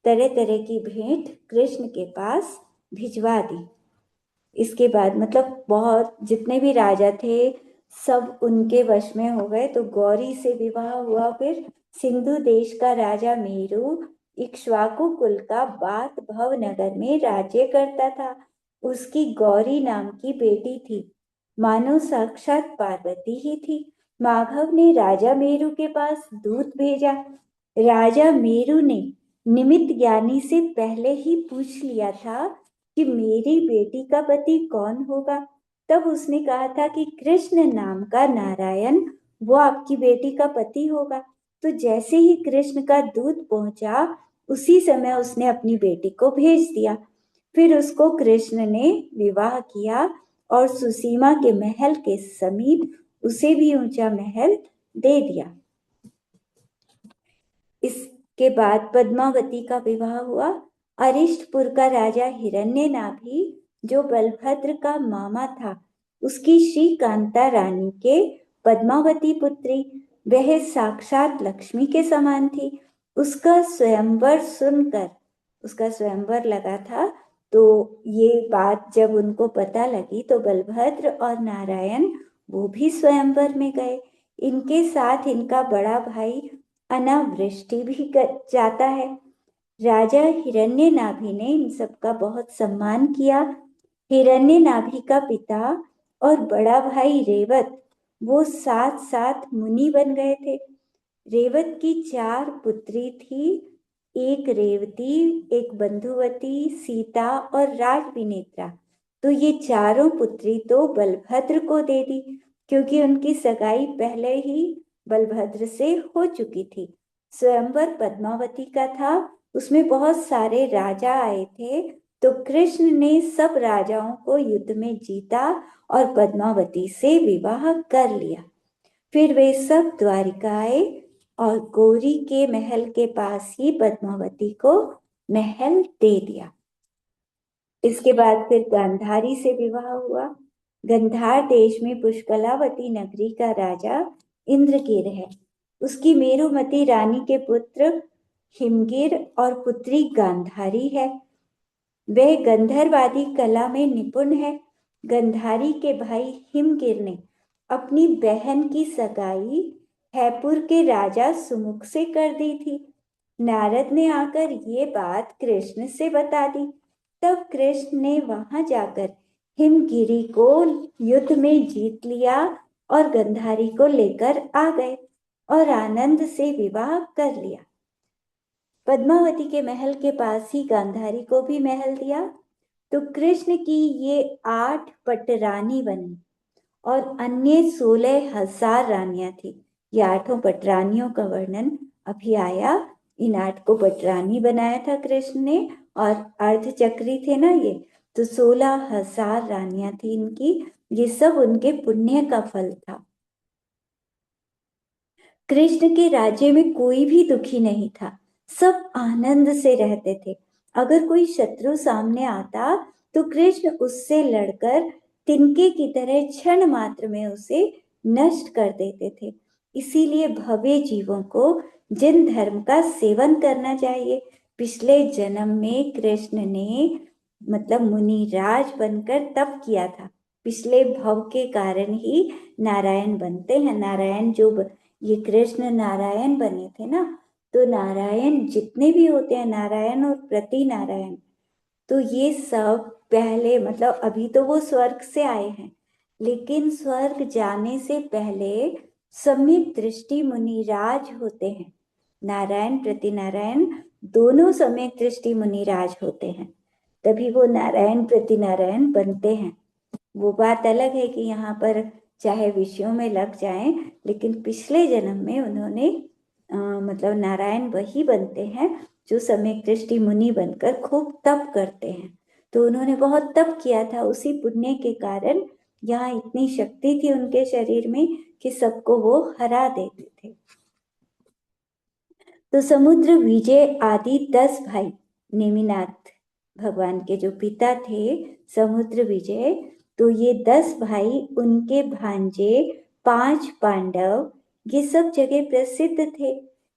तरह तरह की भेंट कृष्ण के पास भिजवा दी। इसके बाद मतलब बहुत जितने भी राजा थे सब उनके वश में हो गए। तो गौरी से विवाह हुआ। फिर सिंधु देश का राजा मेरु इक्ष्वाकु कुल का बात भव नगर में राज्य करता था। उसकी गौरी नाम की बेटी थी, मानो साक्षात पार्वती ही थी। माघव ने राजा मेरु के पास दूत भेजा। राजा मेरु ने निमित्त ज्ञानी से पहले ही पूछ लिया था कि मेरी बेटी का पति कौन होगा। तब उसने कहा था कि कृष्ण नाम का नारायण वो आपकी बेटी का पति होगा। तो जैसे ही कृष्ण का दूत पहुंचा उसी समय उसने अपनी बेटी को भेज दिया। फिर उसको कृष्ण ने विवाह किया और सुसीमा के महल के समीप उसे भी ऊंचा महल दे दिया। इसके बाद पद्मावती का विवाह हुआ। अरिष्टपुर का राजा हिरण्यनाभि जो बलभद्र का मामा था, उसकी श्री कांता रानी के पद्मावती पुत्री, वह साक्षात लक्ष्मी के समान थी। उसका स्वयंवर सुनकर, उसका स्वयंवर लगा था, तो ये बात जब उनको पता लगी तो बलभद्र और नारायण वो भी स्वयंवर में गए। इनके साथ इनका बड़ा भाई अनावृष्टि भी जाता है। राजा हिरण्यनाभि ने इन सबका बहुत सम्मान किया। हिरण्यनाभि का पिता और बड़ा भाई रेवत वो साथ साथ मुनि बन गए थे। रेवत की 4 पुत्री थी, एक रेवती, एक बंधुवती, सीता और राजविनेत्रा। तो ये चारों पुत्री तो बलभद्र को दे दी, क्योंकि उनकी सगाई पहले ही बलभद्र से हो चुकी थी। स्वयंवर पद्मावती का था, उसमें बहुत सारे राजा आए थे, तो कृष्ण ने सब राजाओं को युद्ध में जीता और पद्मावती से विवाह कर लिया। फिर वे सब द्वारिका आए और गौरी के महल के पास ही पद्मावती को महल दे दिया। इसके बाद फिर गांधारी से विवाह हुआ। गंधार देश में पुष्कलावती नगरी का राजा इंद्रगिर है। उसकी मेरुमती रानी के पुत्र हिमगिर और पुत्री गांधारी है। वह गंधर्वादी कला में निपुण है। गंधारी के भाई हिमगिर ने अपनी बहन की सगाई हैपुर के राजा सुमुख से कर दी थी। नारद ने आकर ये बात कृष्ण से बता दी। तब कृष्ण ने वहां जाकर हिमगिरी को युद्ध में जीत लिया और गंधारी को लेकर आ गए और आनंद से विवाह कर लिया। पद्मावती के महल के पास ही गांधारी को भी महल दिया। तो कृष्ण की ये 8 पटरानी बनी और अन्य 16,000 रानियां थी। ये 8 पटरानियों का वर्णन अभी आया। इन 8 को पटरानी बनाया था कृष्ण ने, और अर्धचक्री थे ना ये, तो 16,000 रानियां थी इनकी। ये सब उनके पुण्य का फल था। कृष्ण के राज्य में कोई भी दुखी नहीं था, सब आनंद से रहते थे। अगर कोई शत्रु सामने आता तो कृष्ण उससे लड़कर तिनके की तरह क्षण मात्र में उसे नष्ट कर देते थे। इसीलिए भव्य जीवों को जिन धर्म का सेवन करना चाहिए। पिछले जन्म में कृष्ण ने मतलब मुनिराज बनकर तप किया था। पिछले भव के कारण ही नारायण बनते हैं। नारायण जो ये कृष्ण नारायण बने थे ना, तो नारायण जितने भी होते हैं, नारायण और प्रति नारायण, तो ये सब पहले मतलब अभी तो वो स्वर्ग से आए हैं, लेकिन स्वर्ग जाने से पहले सम्यक दृष्टि मुनिराज होते हैं। नारायण प्रति नारायण दोनों सम्यक दृष्टि मुनिराज होते हैं, तभी वो नारायण प्रति नारायण बनते हैं। वो बात अलग है कि यहाँ पर चाहे विषयों में लग जाएं, लेकिन पिछले जन्म में उन्होंने मतलब नारायण वही बनते हैं जो सम्यक दृष्टि मुनि बनकर खूब तप करते हैं। तो उन्होंने बहुत तप किया था, उसी पुण्य के कारण यहाँ इतनी शक्ति थी उनके शरीर में कि सबको वो हरा देते थे। तो समुद्र विजय आदि 10 भाई, नेमिनाथ भगवान के जो पिता थे समुद्र विजय, तो ये 10 भाई, उनके भांजे 5 पांडव, ये सब जगह प्रसिद्ध थे।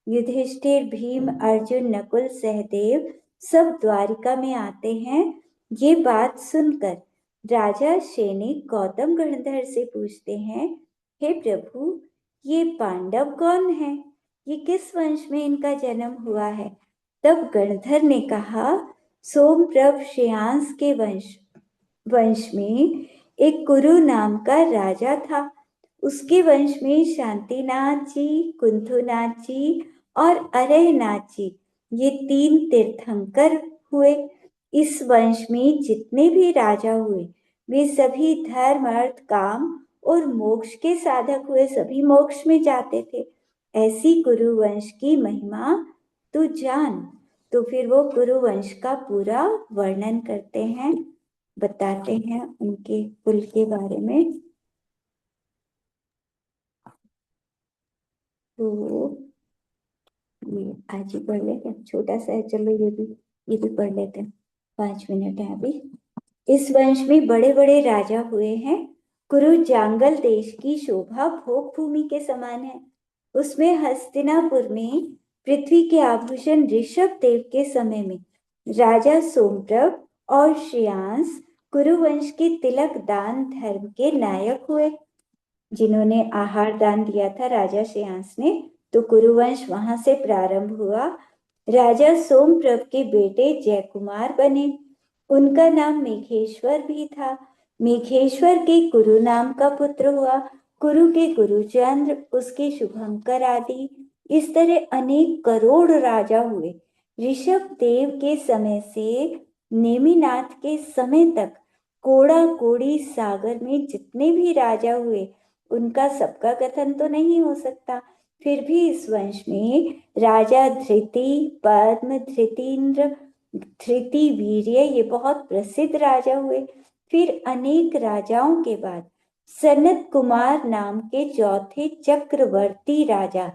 युधिष्ठिर, भीम, अर्जुन, नकुल, सहदेव सब द्वारिका में आते हैं। ये बात सुनकर राजा सैनिक गौतम गणधर से पूछते हैं, हे प्रभु, ये पांडव कौन है? ये किस वंश में इनका जन्म हुआ है? तब गणधर ने कहा, सोमप्रभ श्रेयांस के वंश में एक कुरु नाम का राजा था। उसके वंश में शांतिनाथ जी, कुंथुनाथ जी और अरहनाथ जी, ये 3 तीर्थंकर हुए। इस वंश में जितने भी राजा हुए वे सभी धर्म, अर्थ, काम और मोक्ष के साधक हुए, सभी मोक्ष में जाते थे। ऐसी कुरुवंश की महिमा तू जान। तो फिर वो कुरुवंश का पूरा वर्णन करते हैं, बताते हैं उनके कुल के बारे में। तो ये आज ही पढ़ लेते, छोटा सा है, चलो ये भी पढ़ लेते हैं, 5 मिनट है अभी। इस वंश में बड़े बड़े राजा हुए हैं। कुरु जांगल देश की शोभा भोग भूमि के समान है। उसमें हस्तिनापुर में पृथ्वी के आभूषण ऋषभ देव के समय में राजा सोमप्रभ और श्रेयांस कुरुवंश के तिलक दान धर्म के नायक हुए। जिन्होंने आहार दान दिया था राजा श्रेयांस ने, तो कुरुवंश वहां से प्रारंभ हुआ। राजा सोमप्रभ के बेटे जयकुमार बने। उनका नाम मेघेश्वर भी था। मेघेश्वर के कुरु नाम का पुत्र हुआ। कुरु के गुरुचंद्र, उसके शुभंकर आदि, इस तरह अनेक करोड़ राजा हुए। ऋषभ देव के समय से नेमिनाथ के समय तक कोड़ा कोड़ी सागर में जितने भी राजा हुए, उनका सबका कथन तो नहीं हो सकता। फिर भी इस वंश में राजा धृति, पद्म, धृतीन्द्र, धृति वीर्य, ये बहुत प्रसिद्ध राजा हुए। फिर अनेक राजाओं के बाद सनत कुमार नाम के चौथे चक्रवर्ती राजा,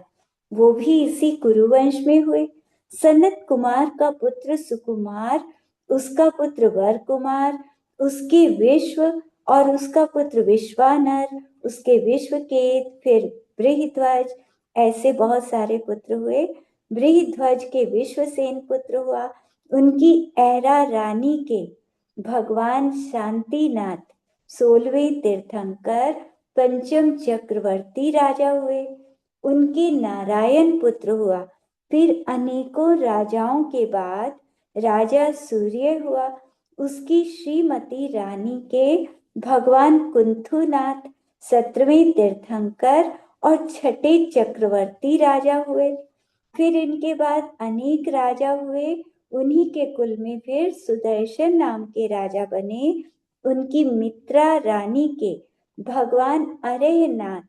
वो भी इसी कुरुवंश में हुए। सनत कुमार का पुत्र सुकुमार, उसका पुत्र वर कुमार, उसके विश्व और उसका पुत्र विश्वानर, उसके विश्वकेत, फिर बृहध्वज, ऐसे बहुत सारे पुत्र हुए। बृहध्वज के विश्वसेन पुत्र हुआ। उनकी ऐरा रानी के भगवान शांतिनाथ 16वें तीर्थंकर पंचम चक्रवर्ती राजा हुए। उनके नारायण पुत्र हुआ। फिर अनेकों राजाओं के बाद राजा सूर्य हुआ। उसकी श्रीमती रानी के भगवान कुंथुनाथ 17वें तीर्थंकर और छठे चक्रवर्ती राजा हुए। फिर इनके बाद अनेक राजा हुए। उन्हीं के कुल में फिर सुदर्शन नाम के राजा बने। उनकी मित्रा रानी के भगवान अरेहनाथ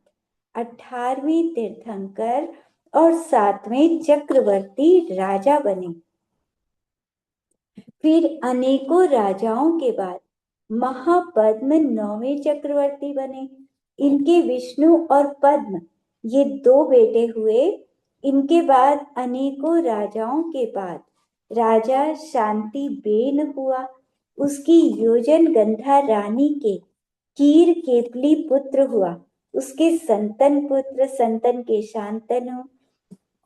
18वें तीर्थंकर और 7वें चक्रवर्ती राजा बने। फिर अनेकों राजाओं के बाद महापद्म 9वें चक्रवर्ती बने। इनके विष्णु और पद्म, ये 2 बेटे हुए। इनके बाद अनेकों राजाओं के बाद राजा शांति बेन हुआ। उसकी योजन गंधा रानी के कीर केतली पुत्र हुआ। उसके संतन के शांतनु,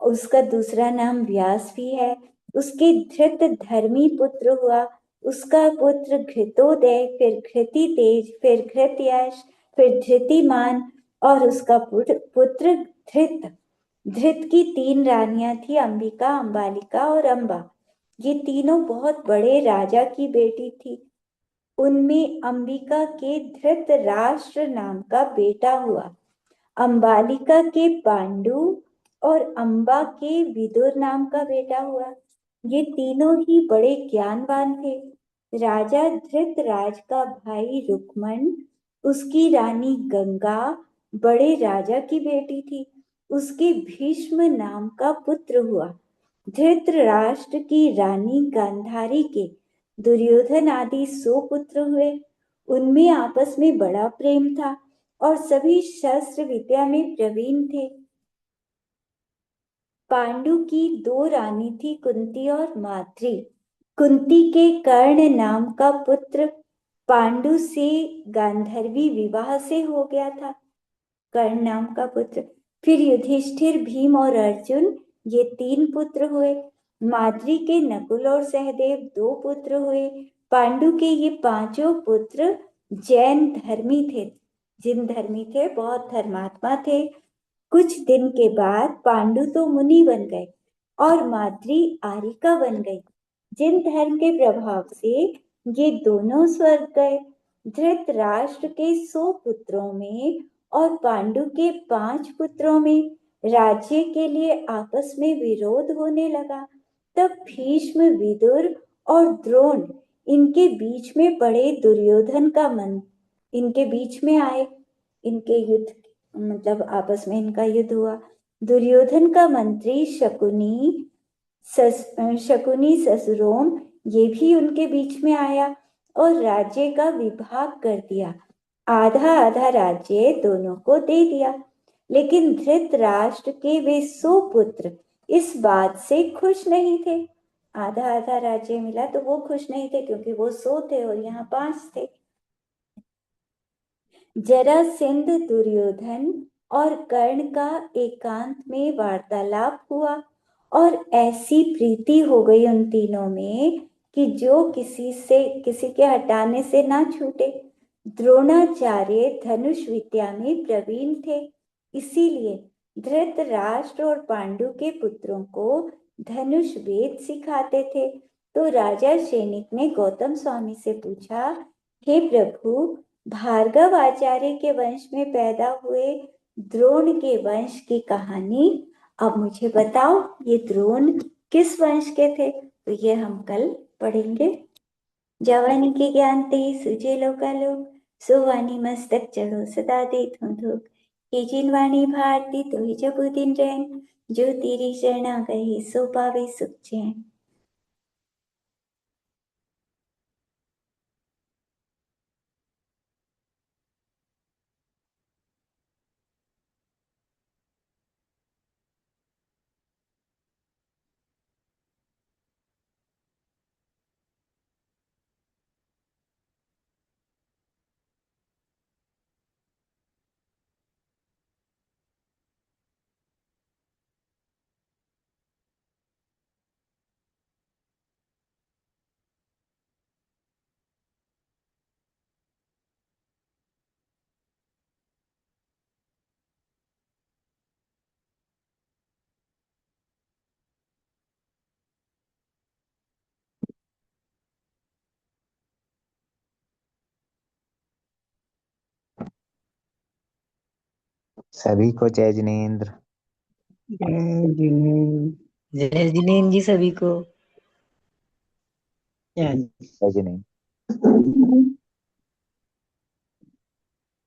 उसका दूसरा नाम व्यास भी है। उसके धृत धर्मी पुत्र हुआ। उसका पुत्र घृतोदय, फिर घृतितेज, फिर घृतयश, फिर धृतिमान, और उसका पुत्र धृत। धृत की 3 रानियां थी, अंबिका, अंबालिका और अंबा। ये तीनों बहुत बड़े राजा की बेटी थी। उनमें अंबिका के धृतराष्ट्र नाम का बेटा हुआ। अंबालिका के पांडु और अंबा के विदुर नाम का बेटा हुआ। ये तीनों ही बड़े ज्ञानवान थे। राजा धृतराज का भाई रुक्मण, उसकी रानी गंगा बड़े राजा की बेटी थी। उसके भीष्म नाम का पुत्र हुआ। धृतराष्ट्र की रानी गांधारी के दुर्योधन आदि 100 पुत्र हुए। उनमें आपस में बड़ा प्रेम था और सभी शस्त्र विद्या में प्रवीण थे। पांडु की 2 रानी थी, कुंती और माद्री। कुंती के कर्ण नाम का पुत्र पांडु से गांधर्वी विवाह से हो गया था, कर्ण नाम का पुत्र। फिर युधिष्ठिर, भीम और अर्जुन, ये 3 पुत्र हुए। माद्री के नकुल और सहदेव 2 पुत्र हुए। पांडु के ये 5 पुत्र जैन धर्मी थे। जिन धर्मी थे, बहुत धर्मात्मा थे। कुछ दिन के बाद पांडु तो मुनि बन गए और माद्री आरिका बन गई। जिन धर्म के प्रभाव से ये दोनों स्वर्ग गए। धृतराष्ट्र के 100 पुत्रों में और पांडु के 5 पुत्रों में राज्य के लिए आपस में विरोध होने लगा। तब भीष्म, विदुर और द्रोण इनके बीच में पड़े। दुर्योधन का मन इनके बीच में आए। इनके युद्ध, मतलब आपस में इनका युद्ध हुआ। दुर्योधन का मंत्री शकुनी ससुरोम ये भी उनके बीच में आया और राज्य का विभाग कर दिया। आधा आधा राज्य दोनों को दे दिया। लेकिन धृतराष्ट्र के वे 100 पुत्र इस बात से खुश नहीं थे। आधा आधा राज्य मिला तो वो खुश नहीं थे, क्योंकि वो 100 थे और यहाँ 5 थे। जरासंध, दुर्योधन और कर्ण का एकांत में वार्तालाप हुआ और ऐसी प्रीति हो गई उन तीनों में कि जो किसी के हटाने से ना छूटे। द्रोणाचार्य धनुष विद्या में प्रवीण थे, इसीलिए धृतराष्ट्र और पांडु के पुत्रों को धनुष वेद सिखाते थे। तो राजा सैनिक ने गौतम स्वामी से पूछा, हे प्रभु, भार्गव आचार्य के वंश में पैदा हुए द्रोण के वंश की कहानी अब मुझे बताओ, ये द्रोण किस वंश के थे? तो ये हम कल पढ़ेंगे। जवानी के ज्ञान ते सुजे लोकालोक, सोवानी मस्तक चढ़ो सदा दे धुक। ये जिनवाणी भारती तो ही जबु दिन रैन, जो तेरी शरणा गए सो पावे सुख चैन। सभी को जय जिनेन्द्र। जय जिनेन्द्र जी सभी को। जय जिनेन्द्र।